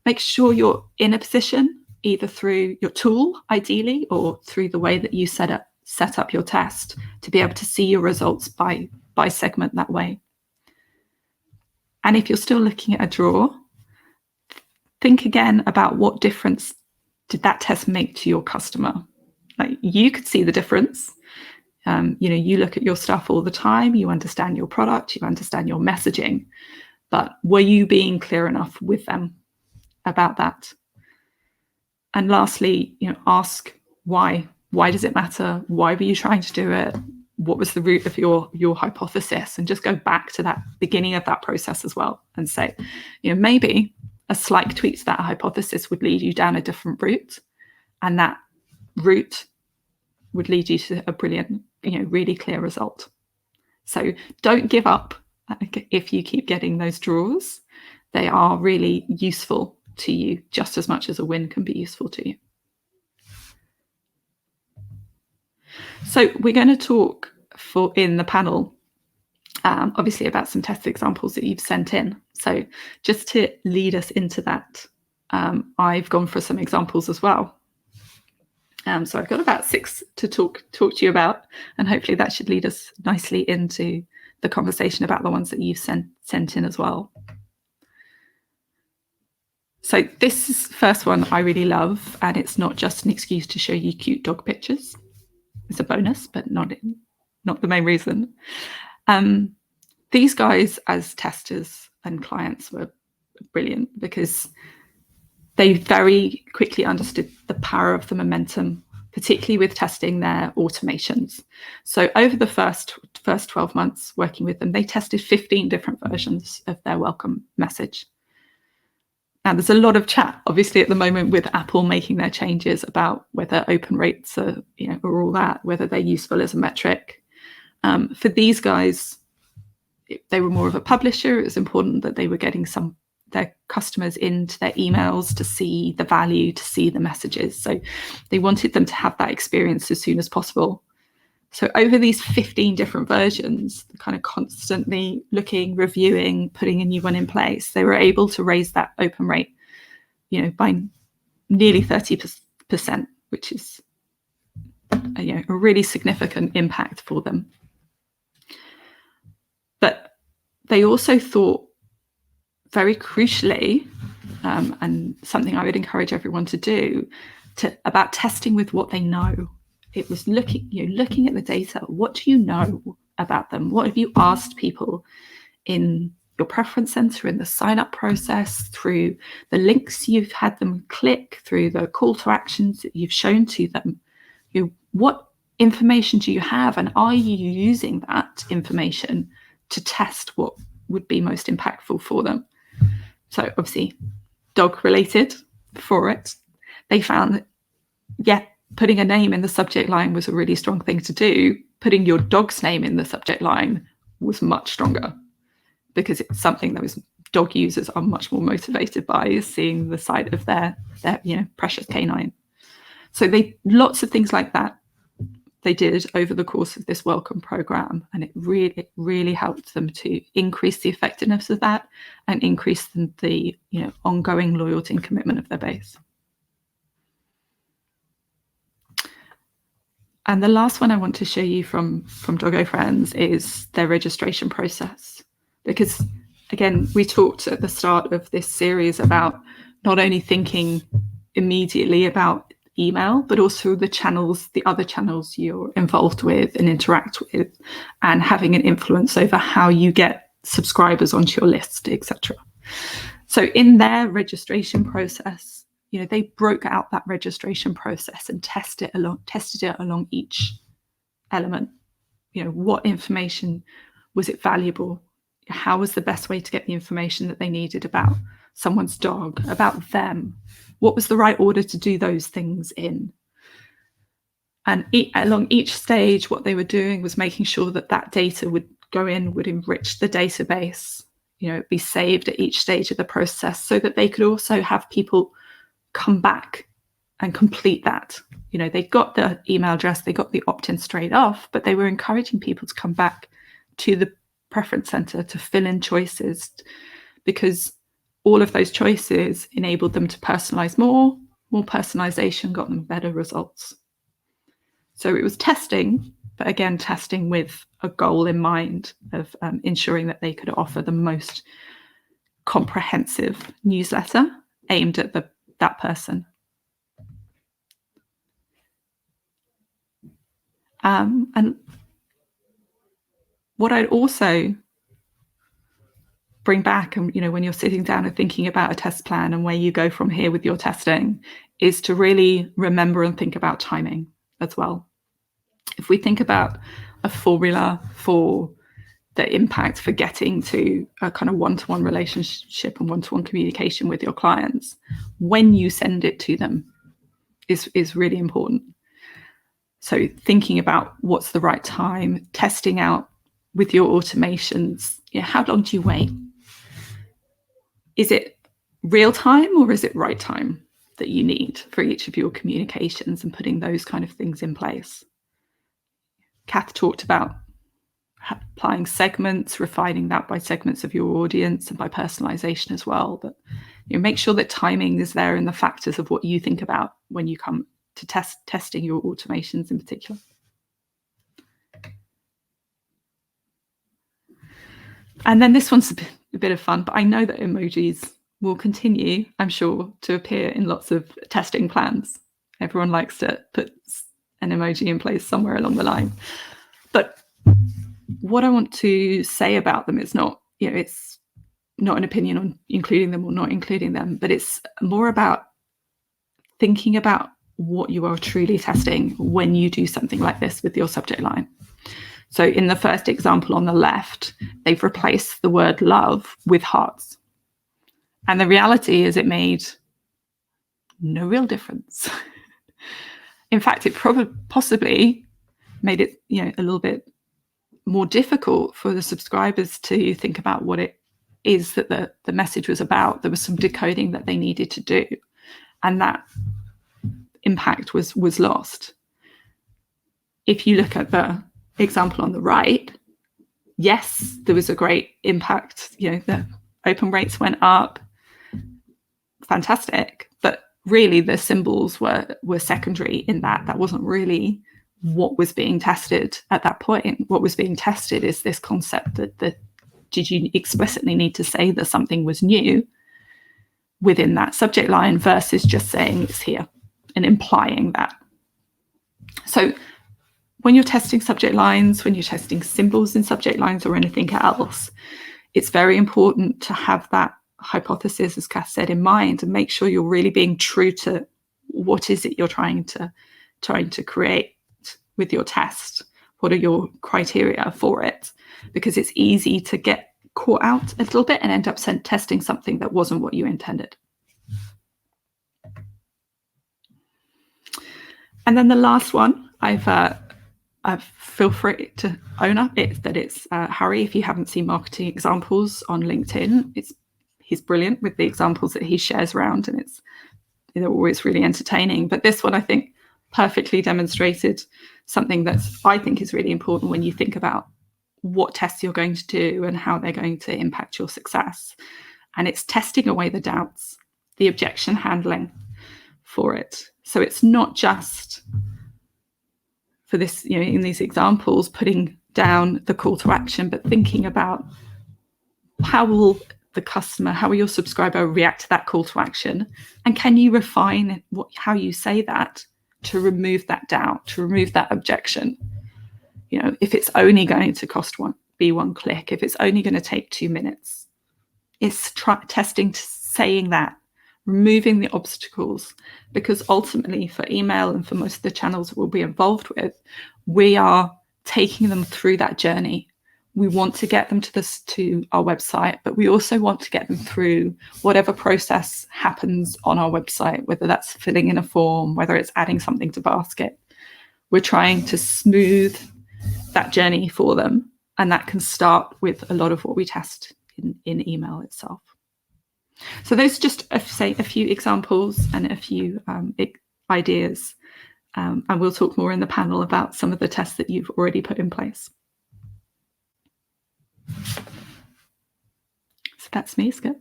[SPEAKER 3] make sure you're in a position, either through your tool, ideally, or through the way that you set up your test, to be able to see your results by segment that way. And if you're still looking at a draw, think again about what difference did that test make to your customer. Like, you could see the difference. You know, you look at your stuff all the time, you understand your product, you understand your messaging, but were you being clear enough with them about that? And lastly, you know, ask why. Why does it matter? Why were you trying to do it? What was the root of your hypothesis? And just go back to that beginning of that process as well and say, you know, maybe a slight tweak to that hypothesis would lead you down a different route, and that route would lead you to a brilliant, you know, really clear result. So don't give up if you keep getting those draws. They are really useful to you just as much as a win can be useful to you. So we're going to talk in the panel, obviously, about some test examples that you've sent in. So just to lead us into that, I've gone for some examples as well. So I've got about 6 to talk to you about, and hopefully that should lead us nicely into the conversation about the ones that you've sent in as well. So this first one I really love, and it's not just an excuse to show you cute dog pictures. It's a bonus, but not the main reason. These guys as testers and clients were brilliant because they very quickly understood the power of the momentum, particularly with testing their automations. So over the first 12 months working with them, they tested 15 different versions of their welcome message. And there's a lot of chat, obviously, at the moment with Apple making their changes about whether open rates are, you know, or all that, whether they're useful as a metric. For these guys, they were more of a publisher. It was important that they were getting their customers into their emails to see the value, to see the messages. So they wanted them to have that experience as soon as possible. So over these 15 different versions, kind of constantly looking, reviewing, putting a new one in place, they were able to raise that open rate, by nearly 30%, which is a really significant impact for them. But they also thought, very crucially, and something I would encourage everyone to do, about testing with what they know. It was looking at the data. What do you know about them? What have you asked people in your preference center, in the sign-up process, through the links you've had them click, through the call to actions that you've shown to them? What information do you have, and are you using that information to test what would be most impactful for them? So obviously, dog related for it. They found that, putting a name in the subject line was a really strong thing to do. Putting your dog's name in the subject line was much stronger, because it's something that dog users are much more motivated by, is seeing the sight of their precious canine. So lots of things like that they did over the course of this welcome program, and it really helped them to increase the effectiveness of that and increase the ongoing loyalty and commitment of their base. And the last one I want to show you from Doggo Friends is their registration process, because again, we talked at the start of this series about not only thinking immediately about email, but also the other channels you're involved with and interact with, and having an influence over how you get subscribers onto your list, etc. So in their registration process, they broke out that registration process and tested it along each element. What information was it valuable? How was the best way to get the information that they needed about someone's dog, about them? What was the right order to do those things in? And along each stage, what they were doing was making sure that data would go in, would enrich the database, be saved at each stage of the process, so that they could also have people come back and complete that. They got the email address, they got the opt-in straight off, but they were encouraging people to come back to the preference center to fill in choices, because all of those choices enabled them to personalize more personalization got them better results. So it was testing, but again, testing with a goal in mind of ensuring that they could offer the most comprehensive newsletter aimed at that person. And what I'd also bring back, and when you're sitting down and thinking about a test plan and where you go from here with your testing, is to really remember and think about timing as well. If we think about a formula for the impact for getting to a kind of one-to-one relationship and one-to-one communication with your clients, when you send it to them is really important. So thinking about what's the right time, testing out with your automations, how long do you wait? Is it real time or is it right time that you need for each of your communications, and putting those kind of things in place? Kath talked about applying segments, refining that by segments of your audience and by personalization as well. But make sure that timing is there in the factors of what you think about when you come to testing your automations in particular. And then this one's a bit of fun, but I know that emojis will continue, I'm sure, to appear in lots of testing plans. Everyone likes to put an emoji in place somewhere along the line. But what I want to say about them is not, it's not an opinion on including them or not including them, but it's more about thinking about what you are truly testing when you do something like this with your subject line. So in the first example on the left, they've replaced the word love with hearts. And the reality is it made no real difference. In fact, it possibly made it, a little bit more difficult for the subscribers to think about what it is that the message was about. There was some decoding that they needed to do, and that impact was lost. if you look at the example on the right, yes, there was a great impact. The open rates went up. Fantastic. But really the symbols were secondary in that. That wasn't really what was being tested at that point. What was being tested is this concept that did you explicitly need to say that something was new within that subject line versus just saying it's here and implying that. So when you're testing subject lines, when you're testing symbols in subject lines or anything else, it's very important to have that hypothesis, as Kath said, in mind, and make sure you're really being true to what is it you're trying to create with your test. What are your criteria for it? Because it's easy to get caught out a little bit and end up testing something that wasn't what you intended. And then the last one, I've feel free to own up it's Harry. If you haven't seen marketing examples on LinkedIn, he's brilliant with the examples that he shares around, and they're always really entertaining. But this one, I think, perfectly demonstrated something that I think is really important when you think about what tests you're going to do and how they're going to impact your success. And it's testing away the doubts, the objection handling for it. So it's not just for this, in these examples, putting down the call to action, but thinking about how will the customer, how will your subscriber react to that call to action? And can you refine how you say that to remove that doubt, to remove that objection? If it's only going to cost one click, if it's only going to take 2 minutes, it's testing, saying that, removing the obstacles, because ultimately for email and for most of the channels that we'll be involved with, we are taking them through that journey. We want to get them to our website, but we also want to get them through whatever process happens on our website, whether that's filling in a form, whether it's adding something to basket. We're trying to smooth that journey for them, and that can start with a lot of what we test in email itself. So those are just, say, a few examples and a few ideas, and we'll talk more in the panel about some of the tests that you've already put in place. So that's me, Skip.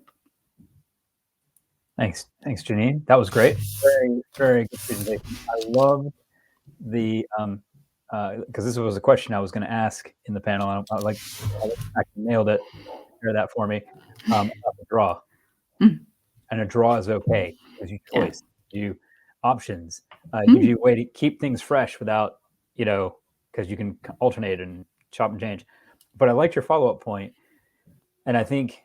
[SPEAKER 1] Thanks, Janine. That was great. Very, very good presentation. I love the because this was a question I was going to ask in the panel. I actually nailed it. Share that for me. About the draw. And a draw is okay. It gives you choice, gives you options, gives you a way to keep things fresh without, because you can alternate and chop and change. But I liked your follow-up point, and I think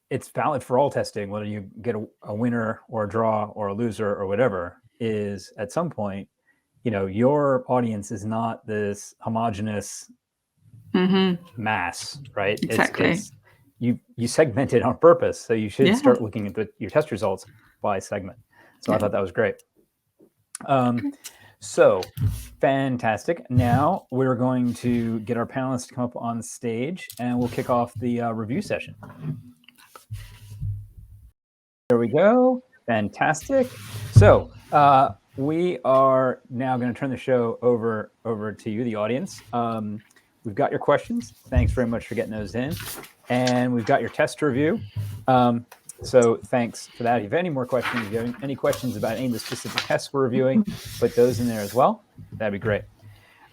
[SPEAKER 1] it's valid for all testing, whether you get a winner or a draw or a loser or whatever, is at some point, your audience is not this homogenous mass, right?
[SPEAKER 3] Exactly.
[SPEAKER 1] You segment it on purpose, so you should start looking at your test results by segment. So I thought that was great. So fantastic. Now we're going to get our panelists to come up on stage, and we'll kick off the review session. There we go. Fantastic. So we are now going to turn the show over to you, the audience. We've got your questions. Thanks very much for getting those in. And we've got your test review. So thanks for that. If you have any more questions, if you have any questions about any of the specific tests we're reviewing, put those in there as well. That'd be great.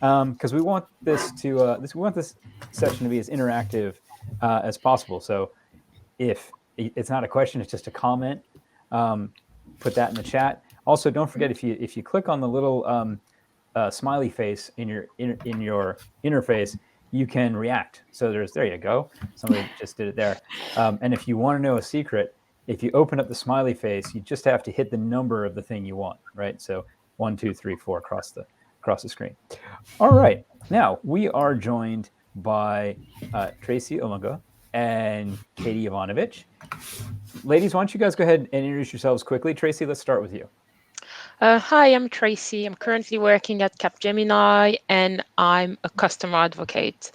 [SPEAKER 1] Because we want this session to be as interactive as possible. So if it's not a question, it's just a comment, put that in the chat. Also, don't forget, if you click on the little smiley face in your interface, you can react. So there you go. Somebody just did it there. And if you want to know a secret, if you open up the smiley face, you just have to hit the number of the thing you want, right? So 1, 2, 3, 4 across the screen. All right. Now we are joined by Tracy Ilunga and Katie Jovanovic. Ladies, why don't you guys go ahead and introduce yourselves quickly? Tracy, let's start with you.
[SPEAKER 4] Hi, I'm Tracy. I'm currently working at Capgemini, and I'm a customer advocate.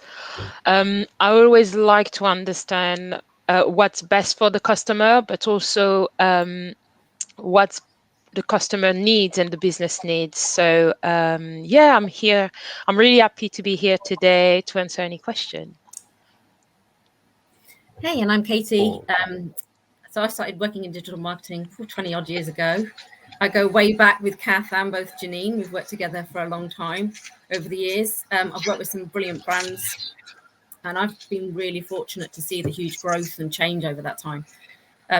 [SPEAKER 4] I always like to understand what's best for the customer, but also what's the customer needs and the business needs. So yeah, I'm here. I'm really happy to be here today to answer any question.
[SPEAKER 5] Hey, and I'm Katie. So I started working in digital marketing 20 odd years ago. I go way back with Kath and both Janine. We've worked together for a long time over the years. I've worked with some brilliant brands, and I've been really fortunate to see the huge growth and change over that time.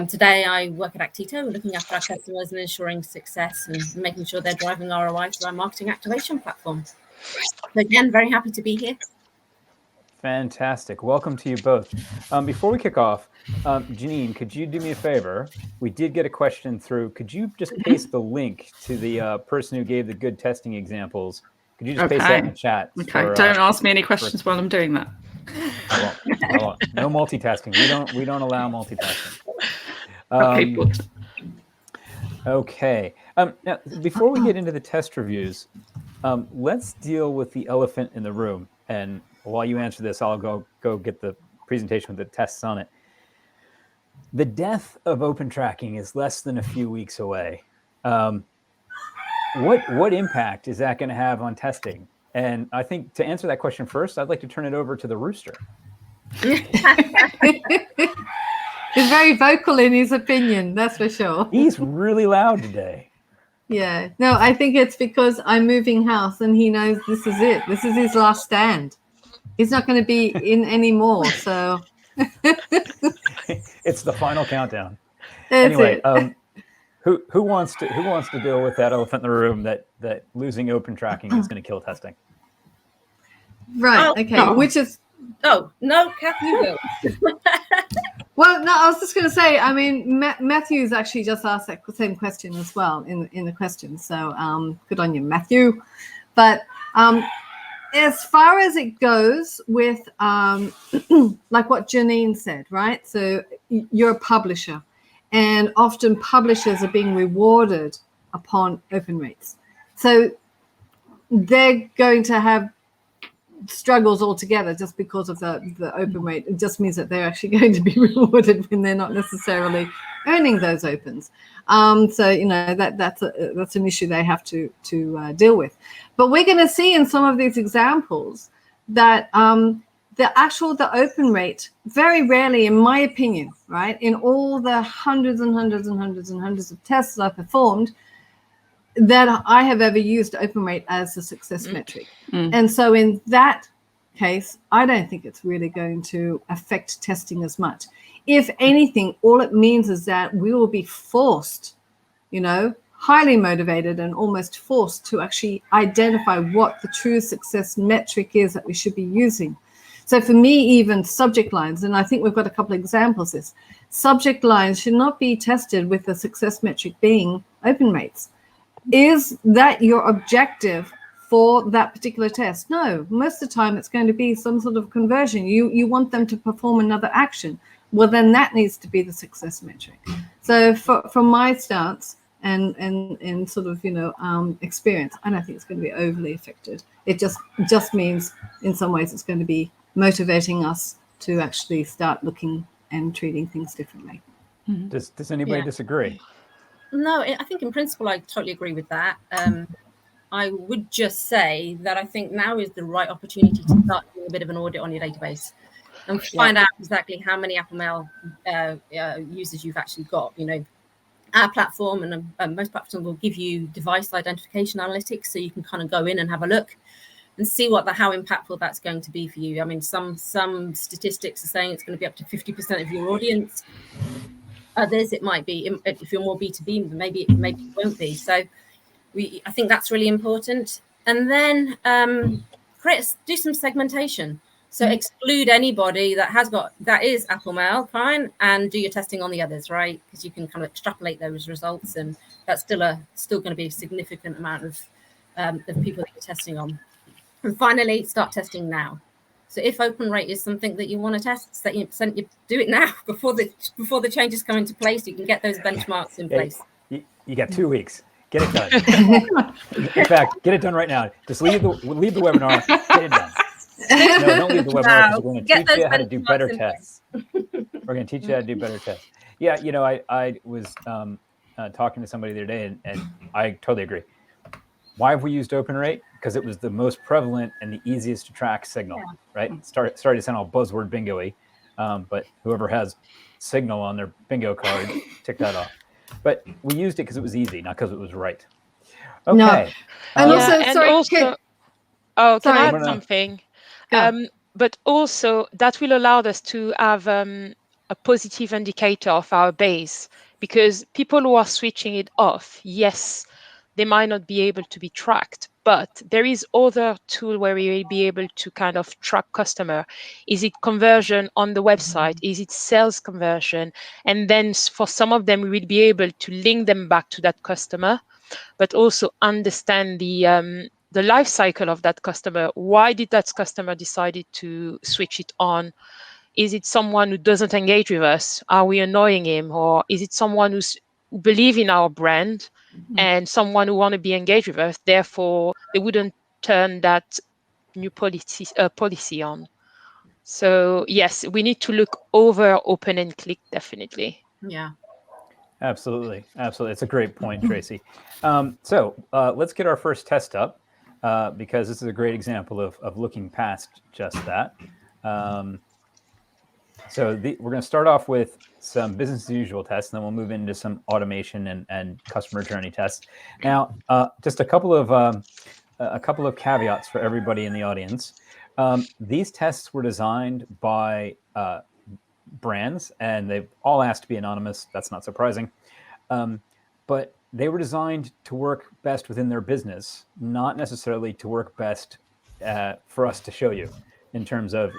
[SPEAKER 5] Today, I work at Actito, looking after our customers and ensuring success and making sure they're driving ROI through our marketing activation platform. So again, very happy to be here.
[SPEAKER 1] Fantastic. Welcome to you both. Before we kick off, Janine, could you do me a favor? We did get a question through. Could you just paste the link to the person who gave the good testing examples? Could you just paste that in the chat?
[SPEAKER 3] Okay.
[SPEAKER 1] For,
[SPEAKER 3] don't ask me any questions while I'm doing that.
[SPEAKER 1] Well, no multitasking. We don't allow multitasking. Okay. Now, before we get into the test reviews, let's deal with the elephant in the room. And while you answer this, I'll go get the presentation with the tests on it. The death of open tracking is less than a few weeks away. What impact is that going to have on testing? And I think to answer that question first, I'd like to turn it over to the rooster.
[SPEAKER 2] He's very vocal in his opinion, that's for sure.
[SPEAKER 1] He's really loud today.
[SPEAKER 2] Yeah. No, I think it's because I'm moving house and he knows this is it. This is his last stand. He's not going to be in anymore. So
[SPEAKER 1] it's the final countdown.
[SPEAKER 2] That's
[SPEAKER 1] anyway,
[SPEAKER 2] it.
[SPEAKER 1] who wants to deal with that elephant in the room that losing open tracking is going to kill testing?
[SPEAKER 2] Right. Okay.
[SPEAKER 5] Oh.
[SPEAKER 2] Which is
[SPEAKER 5] no, Kath, you go.
[SPEAKER 2] Well, no, I was just going to say, I mean, Matthew's actually just asked that same question as well in the question. So good on you, Matthew. But as far as it goes with like what Janine said, right? So you're a publisher, and often publishers are being rewarded upon open rates. So they're going to have struggles altogether just because of the open rate. It just means that they're actually going to be rewarded when they're not necessarily earning those opens. So you know that's an issue they have to deal with. But we're going to see in some of these examples that the open rate very rarely, in my opinion, right, in all the hundreds and hundreds and hundreds and hundreds of tests I performed, that I have ever used open rate as a success metric. And so in that case, I don't think it's really going to affect testing as much. If anything, all it means is that we will be forced, highly motivated and almost forced to actually identify what the true success metric is that we should be using. So for me, even subject lines, and I think we've got a couple of examples of this, subject lines should not be tested with the success metric being open rates. Is that your objective for that particular test? No, most of the time it's going to be some sort of conversion. You want them to perform another action. Well, then that needs to be the success metric. So from my stance and sort of experience, I don't think it's going to be overly affected. It just means in some ways it's going to be motivating us to actually start looking and treating things differently.
[SPEAKER 1] Does anybody disagree?
[SPEAKER 5] No, I think in principle, I totally agree with that. I would just say that I think now is the right opportunity to start doing a bit of an audit on your database and find out exactly how many Apple Mail users you've actually got. Our platform and most platforms will give you device identification analytics, so you can kind of go in and have a look and see how impactful that's going to be for you. I mean, some statistics are saying it's going to be up to 50% of your audience. Others, it might be, if you're more B2B, maybe it won't be. So I think that's really important. And then do some segmentation. So exclude anybody that is Apple Mail, fine, and do your testing on the others, right? Because you can kind of extrapolate those results, and that's still going to be a significant amount of people that you're testing on. And finally, start testing now. So if open rate is something that you want to test, you do it now before the changes come into place. You can get those benchmarks in place.
[SPEAKER 1] You got 2 weeks. Get it done. In fact, get it done right now. Just leave the webinar. Get it done. No, don't leave the webinar because we're going to teach you how to do better tests. We're going to teach you how to do better tests. Yeah, I was talking to somebody the other day, and I totally agree. Why have we used open rate? Because it was the most prevalent and the easiest to track signal, right? Sorry to sound all buzzword bingo-y, but whoever has signal on their bingo card, tick that off. But we used it because it was easy, not because it was right. Okay.
[SPEAKER 2] No. And
[SPEAKER 4] can I add something? But also that will allow us to have a positive indicator of our base, because people who are switching it off, yes, they might not be able to be tracked, but there is other tool where we will be able to kind of track customer. Is it conversion on the website? Is it sales conversion? And then for some of them, we will be able to link them back to that customer, but also understand the life cycle of that customer. Why did that customer decided to switch it on? Is it someone who doesn't engage with us? Are we annoying him? Or is it someone who believe in our brand and someone who want to be engaged with us? Therefore, they wouldn't turn that new policy on. So yes, we need to look over open and click, definitely.
[SPEAKER 5] Yeah.
[SPEAKER 1] Absolutely. It's a great point, Tracy. So let's get our first test up, because this is a great example of looking past just that. So we're going to start off with some business as usual tests, and then we'll move into some automation and customer journey tests. Now, just a couple of caveats for everybody in the audience. These tests were designed by brands, and they've all asked to be anonymous. That's not surprising. But they were designed to work best within their business, not necessarily to work best for us to show you in terms of,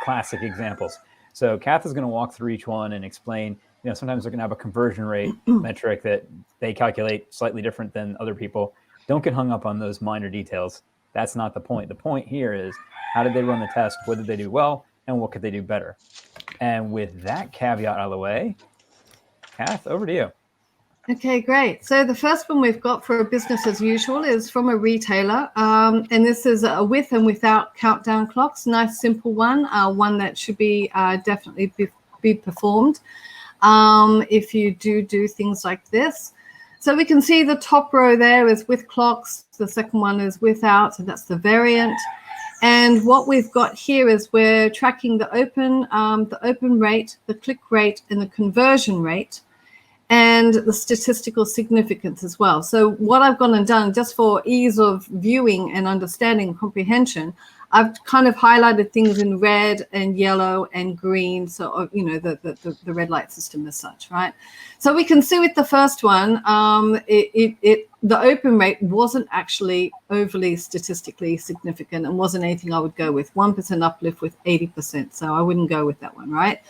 [SPEAKER 1] classic examples. So Kath is going to walk through each one and explain, sometimes they're going to have a conversion rate metric that they calculate slightly different than other people. Don't get hung up on those minor details. That's not the point. The point here is, how did they run the test? What did they do well? And what could they do better? And with that caveat out of the way, Kath, over to you.
[SPEAKER 2] Okay, great. So the first one we've got for a business as usual is from a retailer. And this is a with and without countdown clocks. Nice, simple one. One that should be definitely be performed if you do things like this. So we can see the top row there is with clocks. The second one is without, so that's the variant. And what we've got here is we're tracking the open rate, the click rate, and the conversion rate, and the statistical significance as well. So what I've gone and done, just for ease of viewing and understanding and comprehension, I've kind of highlighted things in red and yellow and green. So, the red light system as such, right? So we can see with the first one, the open rate wasn't actually overly statistically significant and wasn't anything I would go with. 1% uplift with 80%. So I wouldn't go with that one, right?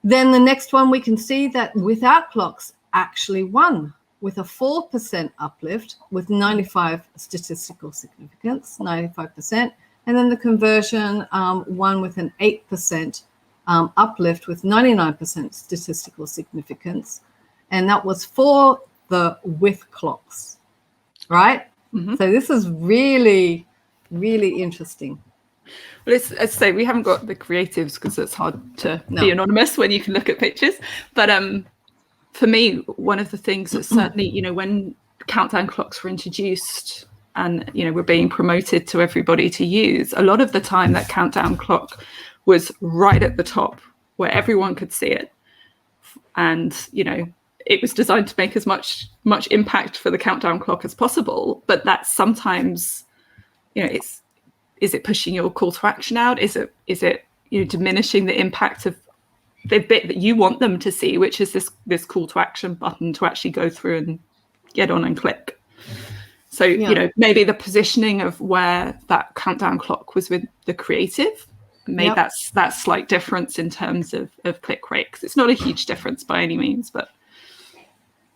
[SPEAKER 2] Then the next one, we can see that without clocks actually won with a 4% uplift with 95 statistical significance, 95%. And then the conversion won with an 8% uplift with 99% statistical significance. And that was for the with clocks, right? Mm-hmm. So this is really, really interesting.
[SPEAKER 3] Well, let's say we haven't got the creatives because it's hard to be anonymous when you can look at pictures. But for me, one of the things that certainly, when countdown clocks were introduced and, were being promoted to everybody to use, a lot of the time that countdown clock was right at the top where everyone could see it. And, it was designed to make as much impact for the countdown clock as possible. But that's sometimes, is it pushing your call to action out? Is it diminishing the impact of the bit that you want them to see, which is this call to action button to actually go through and get on and click? So, maybe the positioning of where that countdown clock was with the creative made that slight difference in terms of click rate, because it's not a huge difference by any means, but.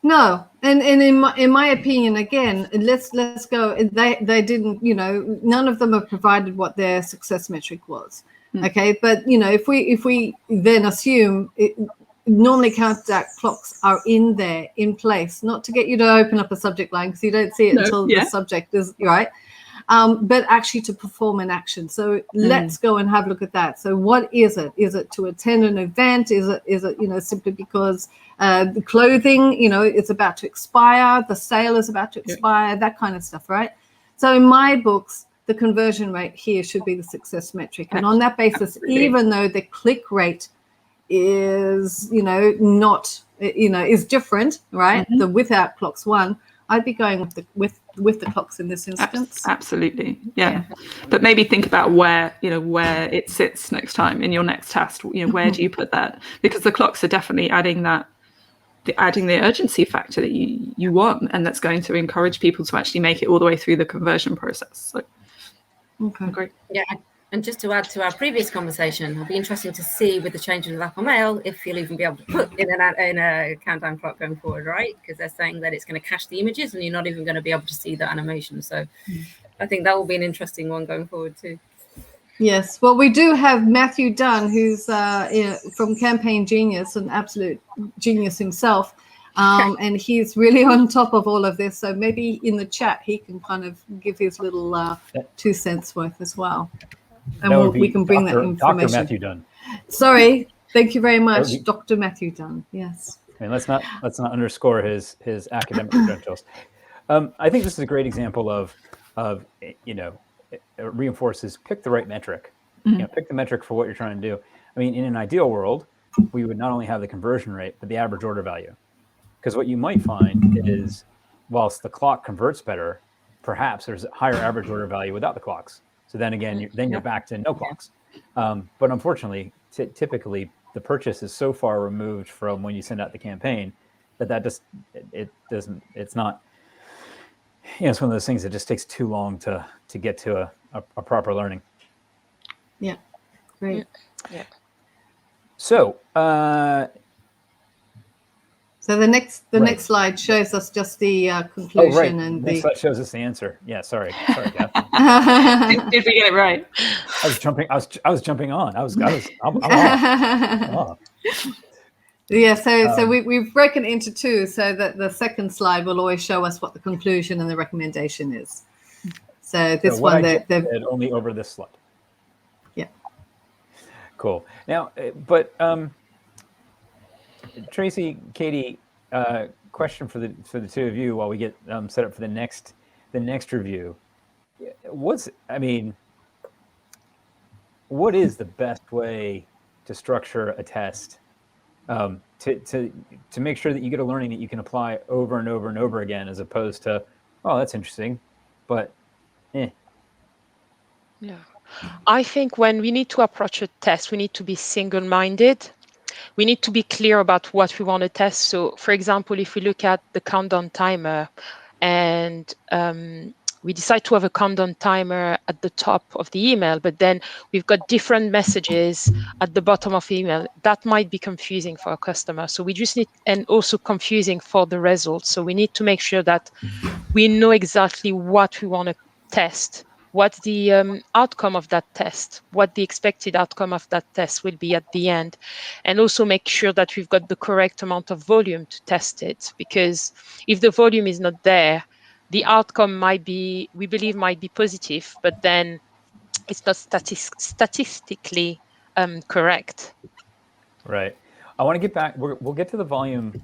[SPEAKER 2] No, and in my opinion, again, let's go. They didn't, none of them have provided what their success metric was. Okay, but if we then assume normally countdown clocks are in place, not to get you to open up a subject line because you don't see it until the subject is right. but actually to perform an action. So let's go and have a look at that. So what is it? Is it to attend an event? Is it simply because the clothing, it's about to expire, the sale is about to expire, that kind of stuff, right? So in my books, the conversion rate here should be the success metric. And on that basis, even though the click rate is, not, is different, right? The without clocks one, I'd be going with the clocks in this instance.
[SPEAKER 3] Absolutely. Yeah. But maybe think about where it sits next time in your next test. Where do you put that? Because the clocks are definitely adding the urgency factor that you want, and that's going to encourage people to actually make it all the way through the conversion process. So,
[SPEAKER 2] okay,
[SPEAKER 3] great.
[SPEAKER 5] Yeah, and just to add to our previous conversation, it'll be interesting to see with the changes of Apple Mail if you'll even be able to put in a countdown clock going forward, right? Because they're saying that it's going to cache the images, and you're not even going to be able to see the animation. So, I think that will be an interesting one going forward too.
[SPEAKER 2] Yes, well, we do have Matthew Dunn, who's from Campaign Genius, an absolute genius himself, and he's really on top of all of this. So maybe in the chat he can kind of give his little 2 cents worth as well, and we can bring that information.
[SPEAKER 1] Dr. Matthew Dunn.
[SPEAKER 2] Sorry, thank you very much, Dr. Matthew Dunn. Yes.
[SPEAKER 1] I mean, let's not underscore his academic credentials. I think this is a great example of it reinforces pick the right metric. Pick the metric for what you're trying to do. I mean, in an ideal world, we would not only have the conversion rate, but the average order value. Because what you might find is, whilst the clock converts better, perhaps there's a higher average order value without the clocks. So then again, you're back to no clocks. But unfortunately, typically the purchase is so far removed from when you send out the campaign it's not. It's one of those things that just takes too long to get to a proper learning.
[SPEAKER 2] Yeah, great.
[SPEAKER 4] Yeah.
[SPEAKER 1] So,
[SPEAKER 2] so the next slide shows us just the conclusion and
[SPEAKER 1] the next slide shows us the answer. Yeah, sorry, Kath.
[SPEAKER 3] Did we get it right?
[SPEAKER 1] I was jumping on. I'm off.
[SPEAKER 2] Yeah, so we've broken it into two, so that the second slide will always show us what the conclusion and the recommendation is. So this one, they've
[SPEAKER 1] only over this slide.
[SPEAKER 2] Yeah.
[SPEAKER 1] Cool. Now, but Tracy, Katie, question for the two of you while we get set up for the next review. What is the best way to structure a test? To make sure that you get a learning that you can apply over and over and over again, as opposed to, oh, that's interesting, but
[SPEAKER 4] Yeah. I think when we need to approach a test, we need to be single-minded. We need to be clear about what we want to test. So, for example, if we look at the countdown timer and we decide to have a countdown timer at the top of the email, but then we've got different messages at the bottom of the email, that might be confusing for a customer. So we just need, and also confusing for the results. So we need to make sure that we know exactly what we want to test, what the outcome of that test, what the expected outcome of that test will be at the end. And also make sure that we've got the correct amount of volume to test it. Because if the volume is not there, the outcome we believe might be positive, but then it's not statistically correct.
[SPEAKER 1] Right. I want to get back. We'll get to the volume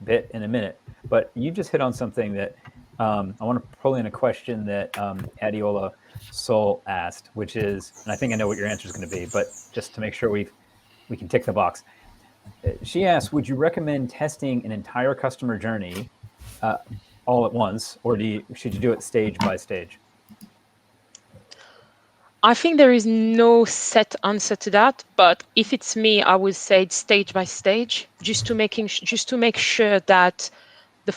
[SPEAKER 1] bit in a minute, but you just hit on something that I want to pull in a question that Adiola Sol asked, which is, and I think I know what your answer is going to be, but just to make sure we can tick the box. She asked, would you recommend testing an entire customer journey all at once, or should you do it stage by stage?
[SPEAKER 4] I think there is no set answer to that, but if it's me, I would say stage by stage, just to make sure that the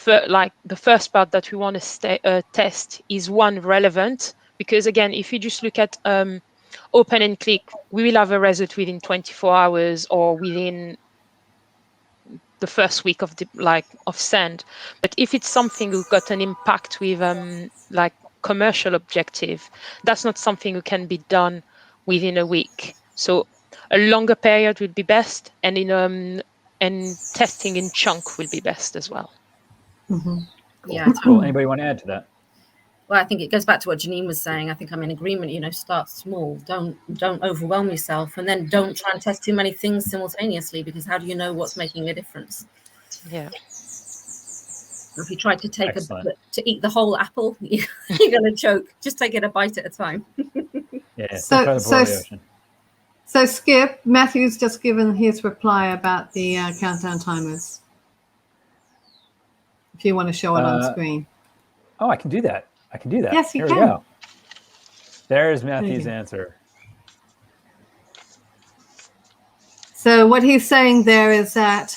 [SPEAKER 4] first part that we want to test is one relevant. Because again, if you just look at open and click, we will have a result within 24 hours or within the first week of send. But if it's something who got an impact with commercial objective, that's not something that can be done within a week. So a longer period would be best, and testing in chunk will be best as well.
[SPEAKER 2] Mm-hmm.
[SPEAKER 1] Cool. Yeah, cool. Anybody want to add to that?
[SPEAKER 5] Well, I think it goes back to what Janine was saying. I think I'm in agreement. Start small. Don't overwhelm yourself, and then don't try and test too many things simultaneously, because how do you know what's making a difference?
[SPEAKER 4] Yeah.
[SPEAKER 5] If you try to to eat the whole apple, you're going to choke. Just take it a bite at a time.
[SPEAKER 1] Yeah.
[SPEAKER 2] So Skip, Matthew's just given his reply about the countdown timers. If you want to show it on screen.
[SPEAKER 1] Oh, I can do that.
[SPEAKER 2] Yes, you can.
[SPEAKER 1] We go. There's Matthew's answer.
[SPEAKER 2] So what he's saying there is that,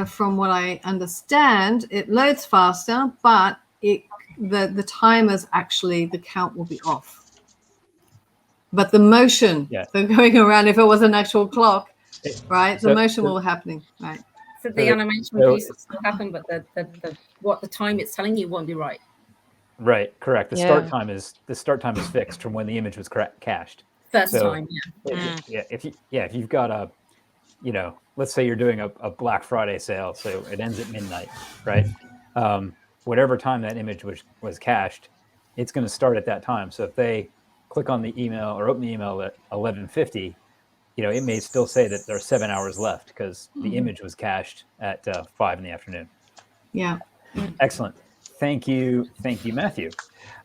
[SPEAKER 2] from what I understand, it loads faster, but the timers actually, the count will be off. But the motion, so going around, if it was an actual clock, right, the motion will be happening, right?
[SPEAKER 5] So the animation piece will still happen, but the time it's telling you won't be right.
[SPEAKER 1] Right, correct. The start time is fixed from when the image was cached.
[SPEAKER 5] First time,
[SPEAKER 1] If you've got a, let's say you're doing a Black Friday sale, so it ends at midnight, right? Whatever time that image was cached, it's going to start at that time. So if they click on the email or open the email at 11:50, it may still say that there are 7 hours left because the image was cached at 5 in the afternoon.
[SPEAKER 2] Yeah.
[SPEAKER 1] Excellent. Thank you, Matthew.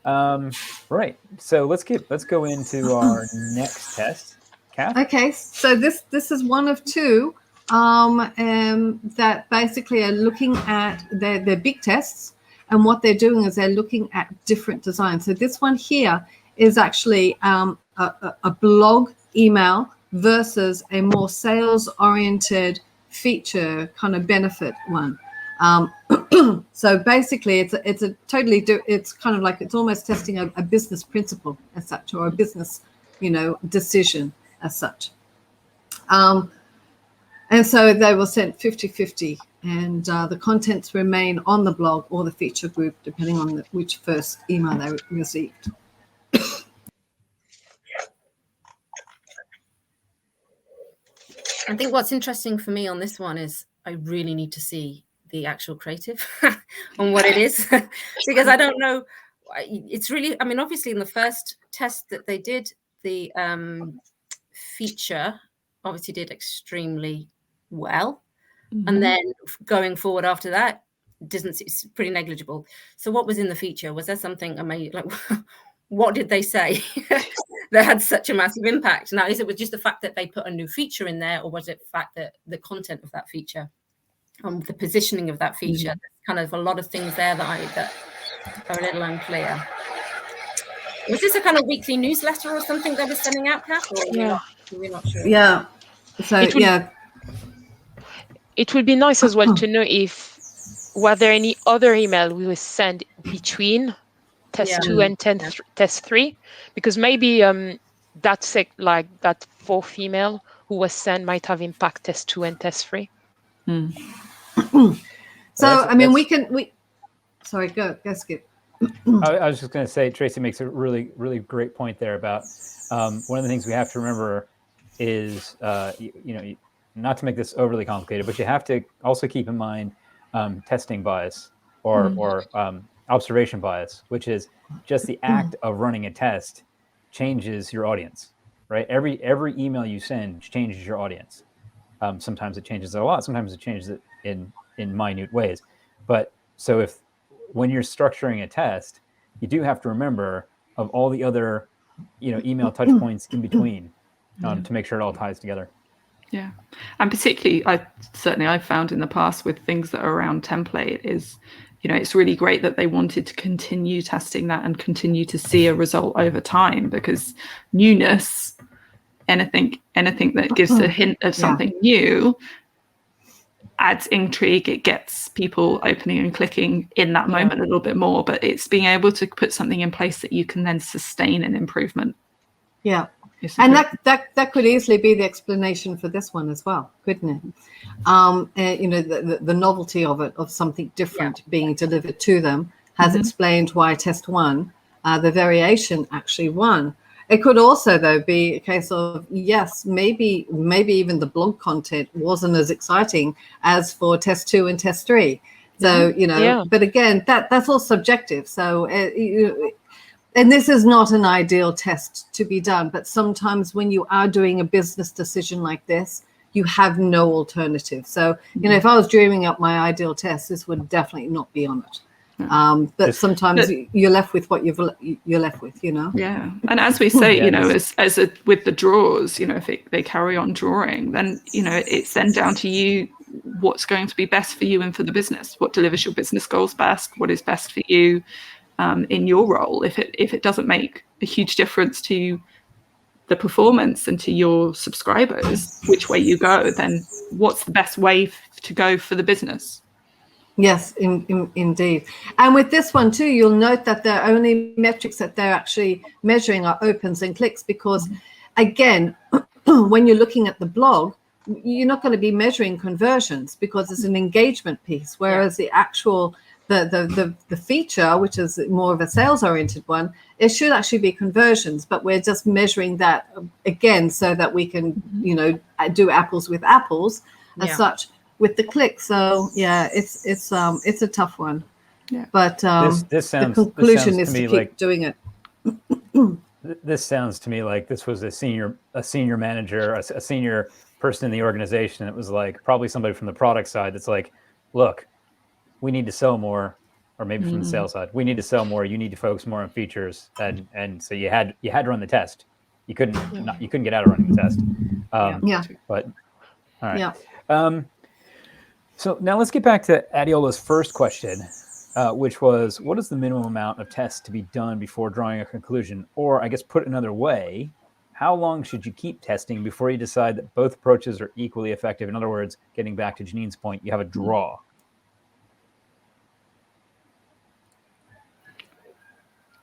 [SPEAKER 1] Right. So let's go into our next test. Kath?
[SPEAKER 2] Okay. So this is one of two that basically are looking at their big tests, and what they're doing is they're looking at different designs. So this one here is actually a blog email versus a more sales-oriented feature kind of benefit one. So basically, it's a totally it's kind of like it's almost testing a business principle as such, or a business decision as such. And so they will send 50-50, and the contents remain on the blog or the feature group, depending on which first email they received.
[SPEAKER 5] I think what's interesting for me on this one is I really need to see the actual creative on what it is, because I don't know. It's really, obviously in the first test that they did, the feature obviously did extremely well. And then going forward after that, it's pretty negligible. So what was in the feature? Was there something amazing? Like, what did they say that had such a massive impact? Now, is it just the fact that they put a new feature in there, or was it the fact that the content of that feature, the positioning of that feature, there's kind of a lot of things there that are a little unclear. Was this a kind of weekly newsletter or something they were sending out, Kath? Or we're not sure.
[SPEAKER 2] Yeah. So
[SPEAKER 4] it would be nice as well to know if were there any other email we will send between test 2 and test 3, because maybe that fourth email who was sent might have impact test 2 and test 3.
[SPEAKER 2] So sorry, go Skip.
[SPEAKER 1] I was just going to say, Tracy makes a really, really great point there about one of the things we have to remember is, not to make this overly complicated, but you have to also keep in mind testing bias or observation bias, which is just the act of running a test changes your audience, right? Every email you send changes your audience. Sometimes it changes it a lot. Sometimes it changes it in minute ways. But so when you're structuring a test, you do have to remember of all the other, email touch points in between to make sure it all ties together.
[SPEAKER 3] Yeah. And particularly, I've found in the past with things that are around template is, it's really great that they wanted to continue testing that and continue to see a result over time, because newness, anything that gives a hint of something new adds intrigue. It gets people opening and clicking in that moment a little bit more, but it's being able to put something in place that you can then sustain an improvement.
[SPEAKER 2] Yeah. And that could easily be the explanation for this one as well, couldn't it? The novelty of it, of something different being delivered to them, has explained why test 1, the variation actually won. It could also, though, be a case of, yes, maybe even the blog content wasn't as exciting as for test 2 and test 3. So, but again, that's all subjective. So, And this is not an ideal test to be done, but sometimes when you are doing a business decision like this, you have no alternative. So, if I was dreaming up my ideal test, this would definitely not be on it. But sometimes you're left with what you're left with,
[SPEAKER 3] Yeah, and as we say, with the draws, if they carry on drawing, then it's then down to you what's going to be best for you and for the business, what delivers your business goals best, what is best for you in your role. If it doesn't make a huge difference to the performance and to your subscribers, which way you go, then what's the best way to go for the business?
[SPEAKER 2] Yes, indeed. And with this one too, you'll note that the only metrics that they're actually measuring are opens and clicks, because again, when you're looking at the blog, you're not going to be measuring conversions because it's an engagement piece, whereas the actual the feature, which is more of a sales oriented one, it should actually be conversions, but we're just measuring that again so that we can do apples with apples as such with the click. So it's a tough one. But
[SPEAKER 1] this sounds,
[SPEAKER 2] the conclusion
[SPEAKER 1] this sounds
[SPEAKER 2] is to keep
[SPEAKER 1] like,
[SPEAKER 2] doing it.
[SPEAKER 1] This sounds to me like this was a senior manager, a senior person in the organization. It was like probably somebody from the product side that's like, look, we need to sell more, or maybe from the sales side, we need to sell more. You need to focus more on features, and so you had to run the test. You couldn't get out of running the test. But all right.
[SPEAKER 2] Yeah.
[SPEAKER 1] So now let's get back to Adiola's first question, which was, what is the minimum amount of tests to be done before drawing a conclusion? Or I guess put another way, how long should you keep testing before you decide that both approaches are equally effective? In other words, getting back to Janine's point, you have a draw.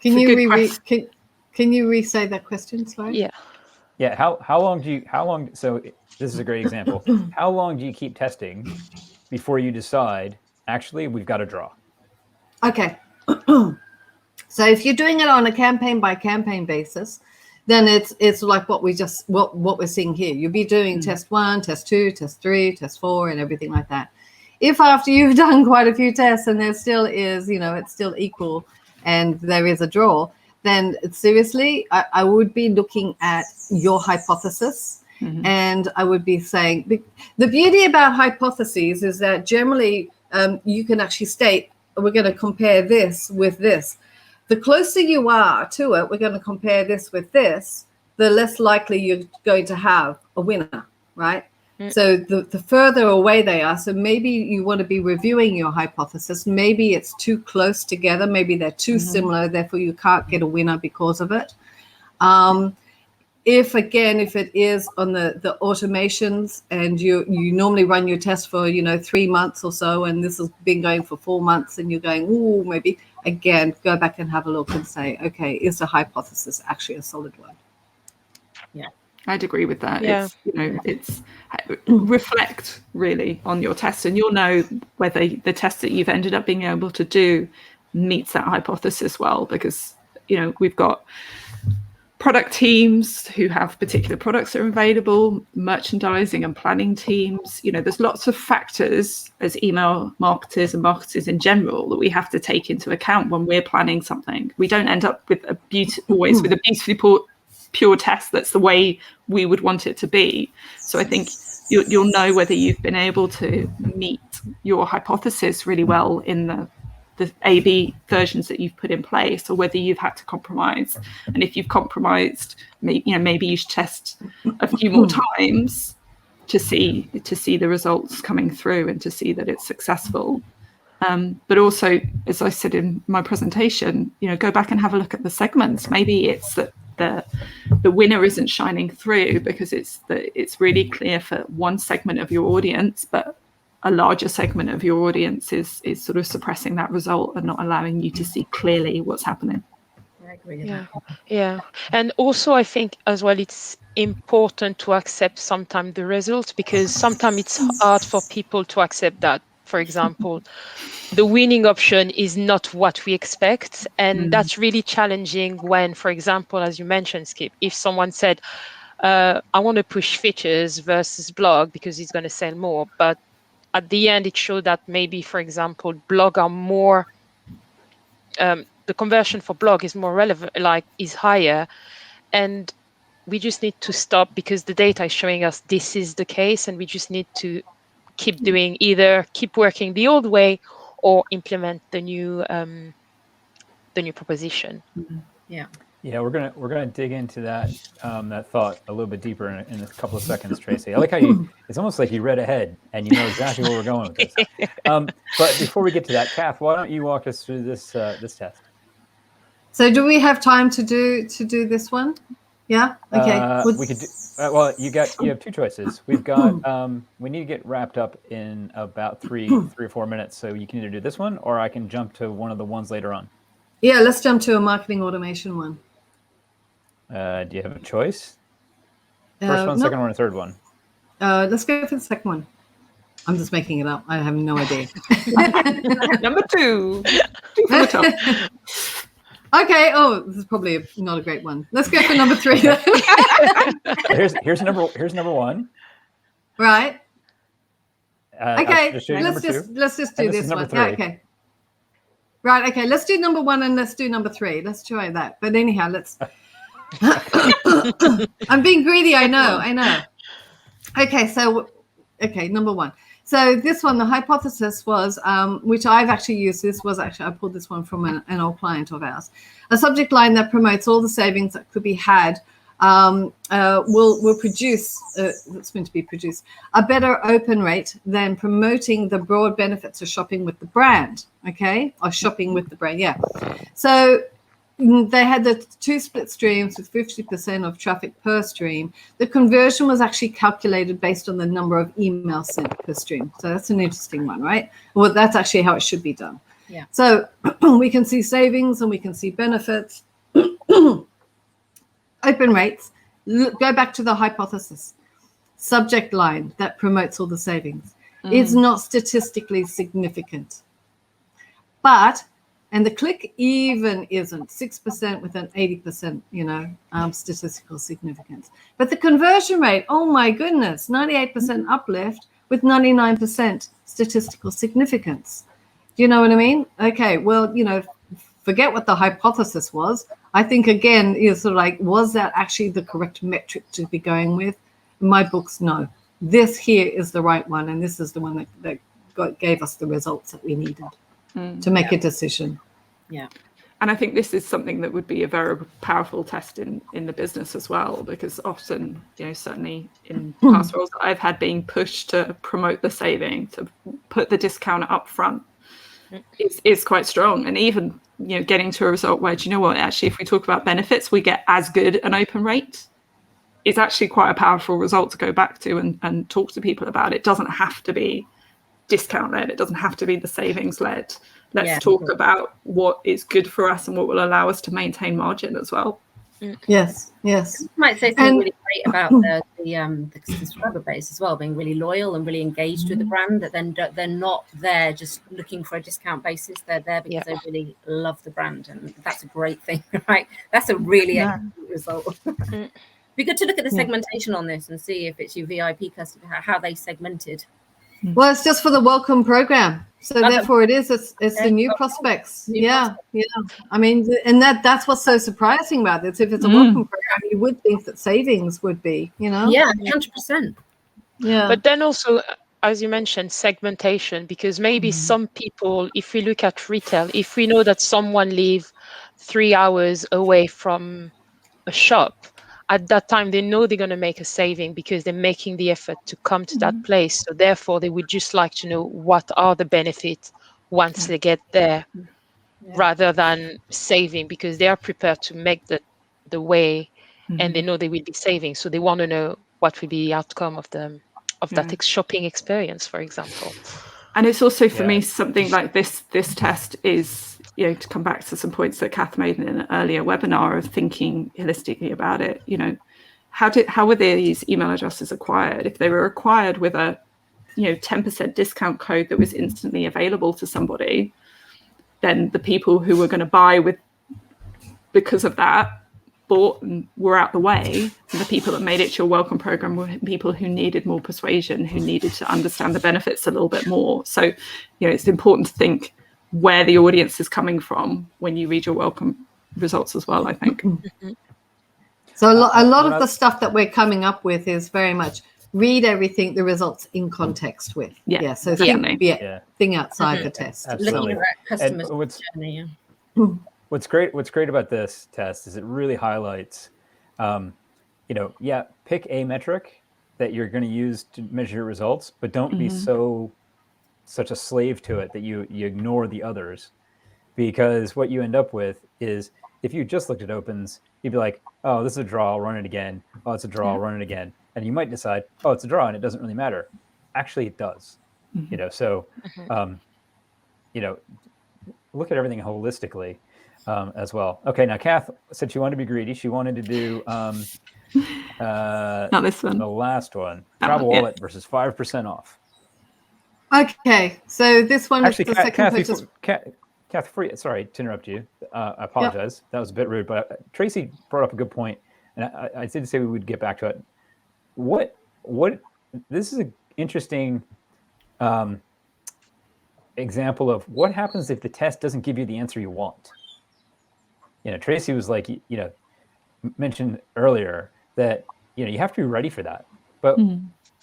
[SPEAKER 2] Can you re-say that question, sorry?
[SPEAKER 1] Yeah. How long? So this is a great example. How long do you keep testing before you decide, actually, we've got a draw?
[SPEAKER 2] Okay. So if you're doing it on a campaign by campaign basis, then it's like what we're seeing here. You'll be doing test 1, test 2, test 3, test 4, and everything like that. If after you've done quite a few tests and there still is, it's still equal and there is a draw, then seriously, I would be looking at your hypothesis. And I would be saying, the beauty about hypotheses is that generally you can actually state, we're going to compare this with this. The closer you are to it, we're going to compare this with this, the less likely you're going to have a winner, right? So the further away they are, so maybe you want to be reviewing your hypothesis. Maybe it's too close together. Maybe they're too similar. Therefore, you can't get a winner because of it. If it is on the automations and you normally run your test for, 3 months or so, and this has been going for 4 months and you're going, ooh, maybe, again, go back and have a look and say, okay, is the hypothesis actually a solid one?
[SPEAKER 3] Yeah, I'd agree with that.
[SPEAKER 4] Yeah.
[SPEAKER 3] It's reflect really on your test, and you'll know whether the test that you've ended up being able to do meets that hypothesis well, because we've got product teams who have particular products that are available, merchandising and planning teams. There's lots of factors as email marketers and marketers in general that we have to take into account when we're planning something. We don't end up with always with a beautifully pure test that's the way we would want it to be. So I think you'll know whether you've been able to meet your hypothesis really well in the A/B versions that you've put in place, or whether you've had to compromise. And if you've compromised, maybe you should test a few more times to see the results coming through and to see that it's successful. But also, as I said in my presentation, go back and have a look at the segments. Maybe it's that the winner isn't shining through because it's really clear for one segment of your audience, but a larger segment of your audience is sort of suppressing that result and not allowing you to see clearly what's happening.
[SPEAKER 5] I agree with that.
[SPEAKER 4] Yeah. And also I think as well, it's important to accept sometimes the results, because sometimes it's hard for people to accept that, for example, the winning option is not what we expect. And that's really challenging when, for example, as you mentioned, Skip, if someone said, I want to push features versus blog because it's going to sell more, but at the end, it showed that maybe, for example, blog are more the conversion for blog is more relevant, like is higher, and we just need to stop because the data is showing us this is the case, and we just need to keep doing, either keep working the old way or implement the new proposition.
[SPEAKER 1] Yeah, we're gonna dig into that that thought a little bit deeper in a couple of seconds, Tracy. I like how it's almost like you read ahead and you know exactly where we're going with this. But before we get to that, Kath, why don't you walk us through this this test?
[SPEAKER 2] So do we have time to do this one? Yeah. Okay.
[SPEAKER 1] We could do. Well, you have two choices. We've got. We need to get wrapped up in about three or 4 minutes. So you can either do this one, or I can jump to one of the ones later on.
[SPEAKER 2] Yeah, let's jump to a marketing automation one.
[SPEAKER 1] Do you have a choice? First one, second one, or third one?
[SPEAKER 2] Let's go for the second one. I'm just making it up. I have no idea.
[SPEAKER 3] Number 2. 2 from the top.
[SPEAKER 2] Okay. Oh, this is probably not a great one. Let's go for number 3.
[SPEAKER 1] here's number 1.
[SPEAKER 2] Right. Okay.
[SPEAKER 1] Let's
[SPEAKER 2] just do this one. Yeah, okay. Right. Okay. Let's do number 1 and let's do number 3. Let's try that. But anyhow, let's. I'm being greedy. I know. Okay. So, number 1. So this one, the hypothesis was, which I've actually used. I pulled this one from an old client of ours. A subject line that promotes all the savings that could be had will produce, that's going to be produced, a better open rate than promoting the broad benefits of shopping with the brand. Okay, or shopping with the brand. Yeah. So they had the 2 split streams with 50% of traffic per stream. The conversion was actually calculated based on the number of emails sent per stream. So that's an interesting one, right? Well, that's actually how it should be done.
[SPEAKER 5] Yeah.
[SPEAKER 2] So we can see savings and we can see benefits. Open rates. Go back to the hypothesis. Subject line that promotes all the savings. It's not statistically significant. But and the click even isn't 6% with an 80%, statistical significance. But the conversion rate, oh my goodness, 98% uplift with 99% statistical significance. Do you know what I mean? Okay, well, forget what the hypothesis was. I think, again, is sort of like, was that actually the correct metric to be going with? In my books, no. This here is the right one, and this is the one that gave us the results that we needed to make a decision.
[SPEAKER 5] Yeah.
[SPEAKER 3] And I think this is something that would be a very powerful test in the business as well, because often, certainly in past roles that I've had, being pushed to promote the saving, to put the discount up front is quite strong. And even, getting to a result where, do you know what, actually, if we talk about benefits, we get as good an open rate. It's actually quite a powerful result to go back to and talk to people about. It doesn't have to be discount led. It doesn't have to be the savings led. Let's talk about what is good for us and what will allow us to maintain margin as well.
[SPEAKER 2] Yes.
[SPEAKER 5] I might say something really great about the subscriber base as well, being really loyal and really engaged with the brand, that then they're not there just looking for a discount basis. They're there because they really love the brand, and that's a great thing, right? That's a really excellent result. Be good to look at the segmentation on this and see if it's your VIP customer, how they segmented.
[SPEAKER 2] Well, it's just for the welcome program. So therefore it's the new prospects. Yeah. I mean, and that's what's so surprising about this. If it's a welcome program, you would think that savings would be, Yeah,
[SPEAKER 5] 100%.
[SPEAKER 2] Yeah.
[SPEAKER 4] But then also, as you mentioned, segmentation, because maybe some people, if we look at retail, if we know that someone lives 3 hours away from a shop, at that time, they know they're going to make a saving because they're making the effort to come to that place. So therefore, they would just like to know what are the benefits once they get there, rather than saving, because they are prepared to make the way and they know they will be saving. So they want to know what will be the outcome of that shopping experience, for example.
[SPEAKER 3] And it's also, for me, something like this test is, to come back to some points that Kath made in an earlier webinar of thinking holistically about it. How were these email addresses acquired? If they were acquired with a 10% discount code that was instantly available to somebody, then the people who were going to buy because of that bought and were out the way. And the people that made it to your welcome program were people who needed more persuasion, who needed to understand the benefits a little bit more. So, it's important to think, where the audience is coming from when you read your welcome results as well, I think.
[SPEAKER 2] So a lot of the stuff that we're coming up with is very much read everything, the results in context with.
[SPEAKER 3] Yeah,
[SPEAKER 2] So thing outside the test.
[SPEAKER 1] Absolutely.
[SPEAKER 5] Looking at customers' journey.
[SPEAKER 1] What's great about this test is it really highlights, pick a metric that you're going to use to measure your results, but don't be such a slave to it that you ignore the others, because what you end up with is, if you just looked at opens, you'd be like, oh, this is a draw, I'll run it again. Oh, it's a draw, I'll run it again. And you might decide, oh, it's a draw and it doesn't really matter. Actually, it does. Look at everything holistically as well. Okay, now Kath said she wanted to be greedy. She wanted to do
[SPEAKER 3] not this one,
[SPEAKER 1] the last one, Travel Wallet versus 5% off.
[SPEAKER 2] Okay, so this one
[SPEAKER 1] actually,
[SPEAKER 2] is the second purchase.
[SPEAKER 1] Kath, sorry to interrupt you. I apologize. That was a bit rude, but Tracy brought up a good point, and I did say we would get back to it. What? This is an interesting example of what happens if the test doesn't give you the answer you want. Tracy was like, mentioned earlier that you have to be ready for that. But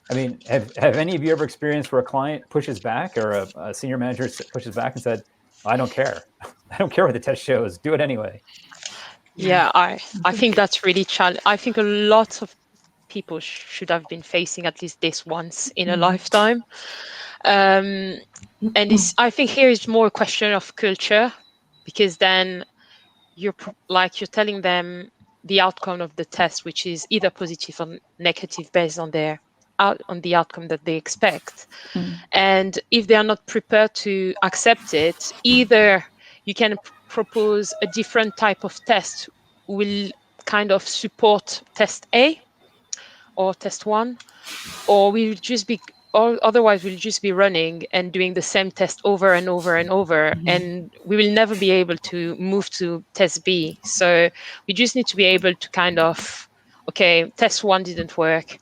[SPEAKER 1] I mean, have any of you ever experienced where a client pushes back, or a senior manager pushes back and said, I don't care. I don't care what the test shows. Do it anyway.
[SPEAKER 4] Yeah, I think that's really challenging. I think a lot of people should have been facing at least this once in a lifetime. And I think here is more a question of culture, because then you're telling them the outcome of the test, which is either positive or negative based on the outcome that they expect. And if they are not prepared to accept it, either you can propose a different type of test will kind of support test A or test 1, or otherwise we'll just be running and doing the same test over and over and over, and we will never be able to move to test B. So we just need to be able to kind of, okay, test 1 didn't work.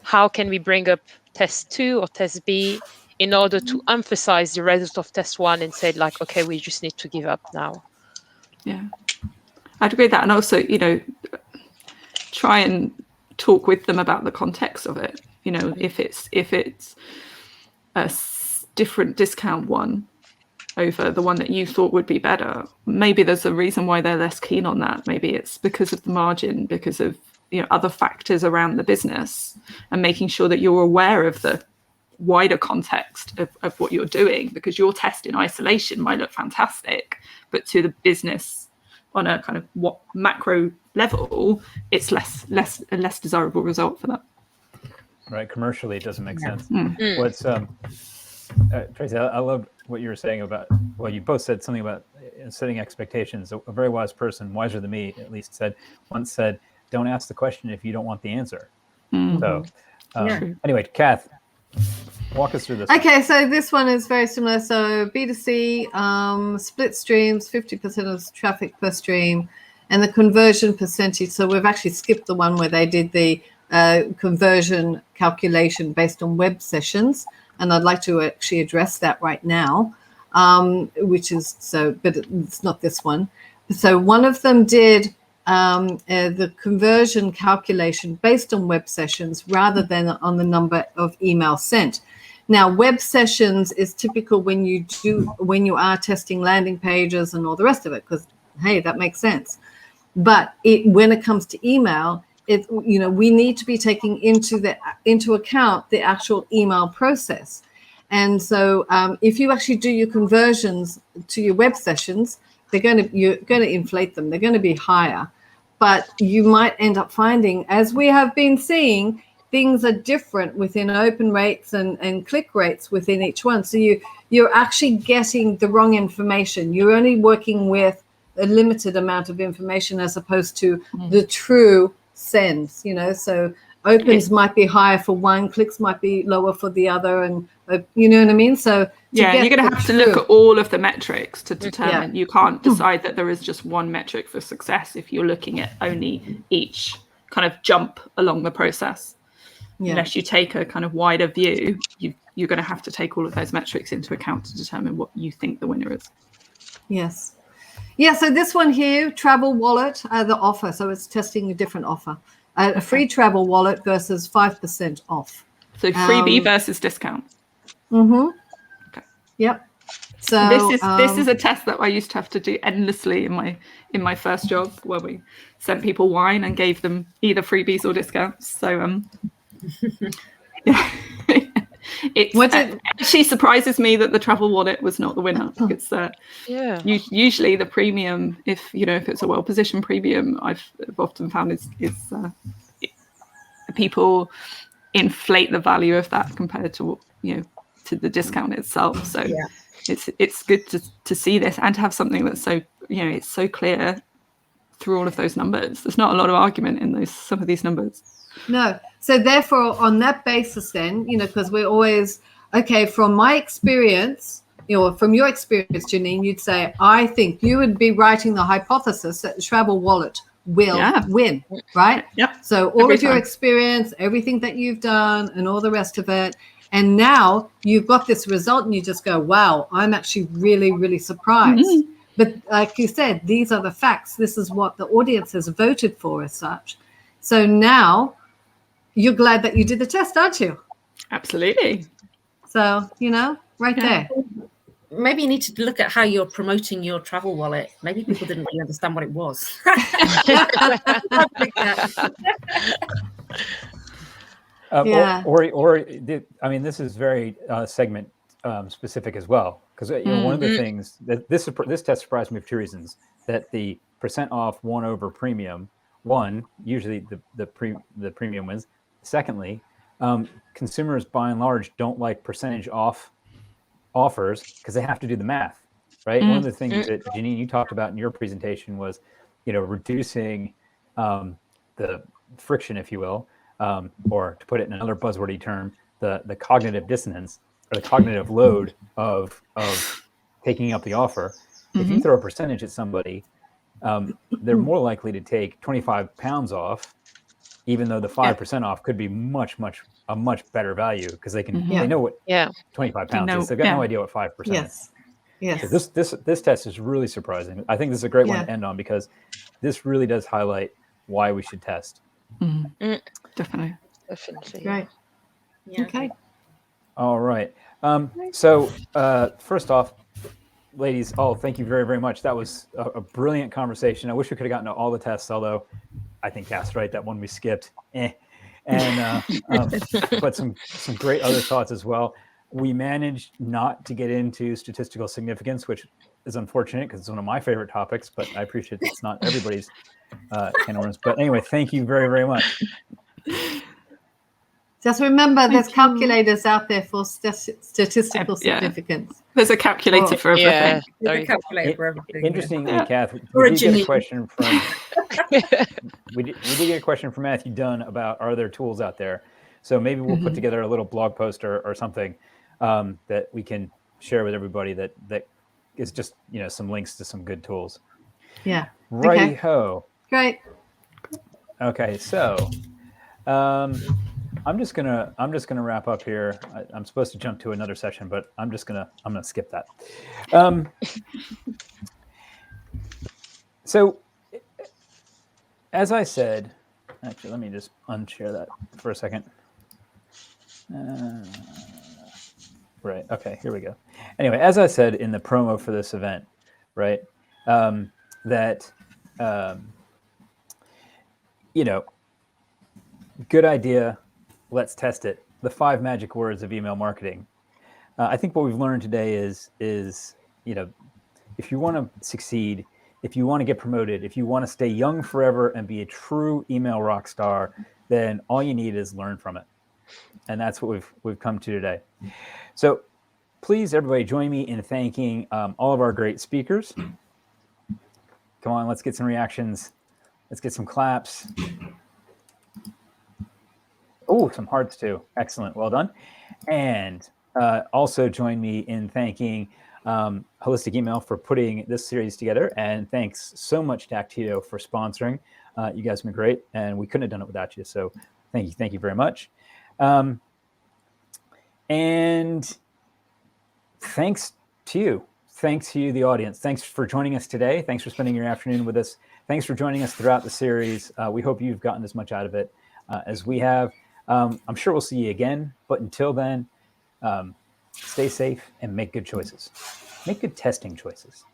[SPEAKER 4] How can we bring up test 2 or test B in order to emphasize the result of test 1 and say, like, okay, we just need to give up now.
[SPEAKER 3] Yeah, I'd agree with that. And also, try and talk with them about the context of it. If it's a different discount one over the one that you thought would be better, maybe there's a reason why they're less keen on that. Maybe it's because of the margin, because of other factors around the business, and making sure that you're aware of the wider context of what you're doing, because your test in isolation might look fantastic, but to the business on a kind of macro level, it's a less desirable result for that.
[SPEAKER 1] Right, commercially, it doesn't make sense. What's Tracy? I love what you were saying about. Well, you both said something about setting expectations. A very wise person, wiser than me at least, once said, "Don't ask the question if you don't want the answer." So, anyway, Kath, walk us through this.
[SPEAKER 2] Okay, so this one is very similar. So B2C, split streams, 50% of traffic per stream, and the conversion percentage. So we've actually skipped the one where they did the conversion calculation based on web sessions, and I'd like to actually address that right now, but it's not this one. So one of them did the conversion calculation based on web sessions rather than on the number of emails sent. Now, web sessions is typical when you are testing landing pages and all the rest of it, because hey, that makes sense. But when it comes to email, we need to be taking into account the actual email process. And so if you actually do your conversions to your web sessions, you're going to inflate them. They're going to be higher. But you might end up finding, as we have been seeing, things are different within open rates and click rates within each one. So you're actually getting the wrong information. You're only working with a limited amount of information as opposed to the true sends, so opens might be higher for one, clicks might be lower for the other, and you know what I mean? So
[SPEAKER 3] you're going to have to look at all of the metrics to determine. You can't decide that there is just one metric for success if you're looking at only each kind of jump along the process. Unless you take a kind of wider view, you're going to have to take all of those metrics into account to determine what you think the winner is.
[SPEAKER 2] Yes. Yeah, so this one here, travel wallet, the offer. So it's testing a different offer. A free travel wallet versus 5% off.
[SPEAKER 3] So freebie versus discount.
[SPEAKER 2] Mm-hmm.
[SPEAKER 3] Okay.
[SPEAKER 2] Yep. So
[SPEAKER 3] this is a test that I used to have to do endlessly in my first job, where we sent people wine and gave them either freebies or discounts. So yeah. It actually surprises me that the travel wallet was not the winner. It's usually the premium, if it's a well-positioned premium, I've often found is people inflate the value of that compared to to the discount itself. So it's good to see this and to have something that's so it's so clear through all of those numbers. There's not a lot of argument in some of these numbers.
[SPEAKER 2] No. So therefore, on that basis, then, because we're always, okay, from my experience, from your experience, Janine, you'd say, I think you would be writing the hypothesis that the travel wallet will win, right?
[SPEAKER 3] Yep.
[SPEAKER 2] So all of your experience, everything that you've done and all the rest of it. And now you've got this result and you just go, wow, I'm actually really, really surprised. Mm-hmm. But like you said, these are the facts. This is what the audience has voted for as such. So now you're glad that you did the test, aren't you?
[SPEAKER 3] Absolutely.
[SPEAKER 2] So, right there.
[SPEAKER 5] Maybe you need to look at how you're promoting your travel wallet. Maybe people didn't really understand what it was.
[SPEAKER 1] This is very segment specific as well, because one of the things that this test surprised me for two reasons: that the percent off won over premium. One, usually the premium wins. Secondly, consumers by and large don't like percentage off offers because they have to do the math, right? One of the things that Janine, you talked about in your presentation was, reducing the friction, if you will, or to put it in another buzzwordy term, the cognitive dissonance or the cognitive load of taking up the offer. If you throw a percentage at somebody, they're more likely to take 25 pounds off, even though the 5% off could be a much better value, because they know what 25 pounds is. They've got no idea what 5% is.
[SPEAKER 2] Yes.
[SPEAKER 1] So this test is really surprising. I think this is a great one to end on, because this really does highlight why we should test.
[SPEAKER 3] Definitely.
[SPEAKER 2] Right. Yeah. Okay.
[SPEAKER 1] All right. So first off, ladies, thank you very, very much. That was a brilliant conversation. I wish we could have gotten to all the tests, although I think Kath's right, that one we skipped. But some great other thoughts as well. We managed not to get into statistical significance, which is unfortunate because it's one of my favorite topics, but I appreciate it's not everybody's can of worms. But anyway, thank you very, very much.
[SPEAKER 2] Just remember, there's calculators out there for statistical significance.
[SPEAKER 3] There's a calculator for everything.
[SPEAKER 5] There's a calculator for everything.
[SPEAKER 1] Interestingly, Kath, we did get a question from we did get a question from Matthew Dunn about, are there tools out there? So maybe we'll put together a little blog post or something that we can share with everybody that is just some links to some good tools.
[SPEAKER 2] Yeah.
[SPEAKER 1] Righty-ho.
[SPEAKER 2] Great.
[SPEAKER 1] Okay, so I'm just gonna wrap up here. I'm supposed to jump to another session, but I'm gonna skip that. So, as I said, actually, let me just unshare that for a second. Right. Okay. Here we go. Anyway, as I said in the promo for this event, right, that good idea. Let's test it. The 5 magic words of email marketing. I think what we've learned today is if you want to succeed, if you want to get promoted, if you want to stay young forever and be a true email rock star, then all you need is learn from it. And that's what we've come to today. So please, everybody, join me in thanking all of our great speakers. Come on, let's get some reactions. Let's get some claps. Oh, some hearts too. Excellent. Well done. And also join me in thanking Holistic Email for putting this series together. And thanks so much to Actito for sponsoring. You guys have been great, and we couldn't have done it without you. So thank you very much. And thanks to you. thanks to you, the audience. Thanks for joining us today. Thanks for spending your afternoon with us. Thanks for joining us throughout the series. We hope you've gotten as much out of it as we have. I'm sure we'll see you again, but until then, stay safe and make good choices. Make good testing choices.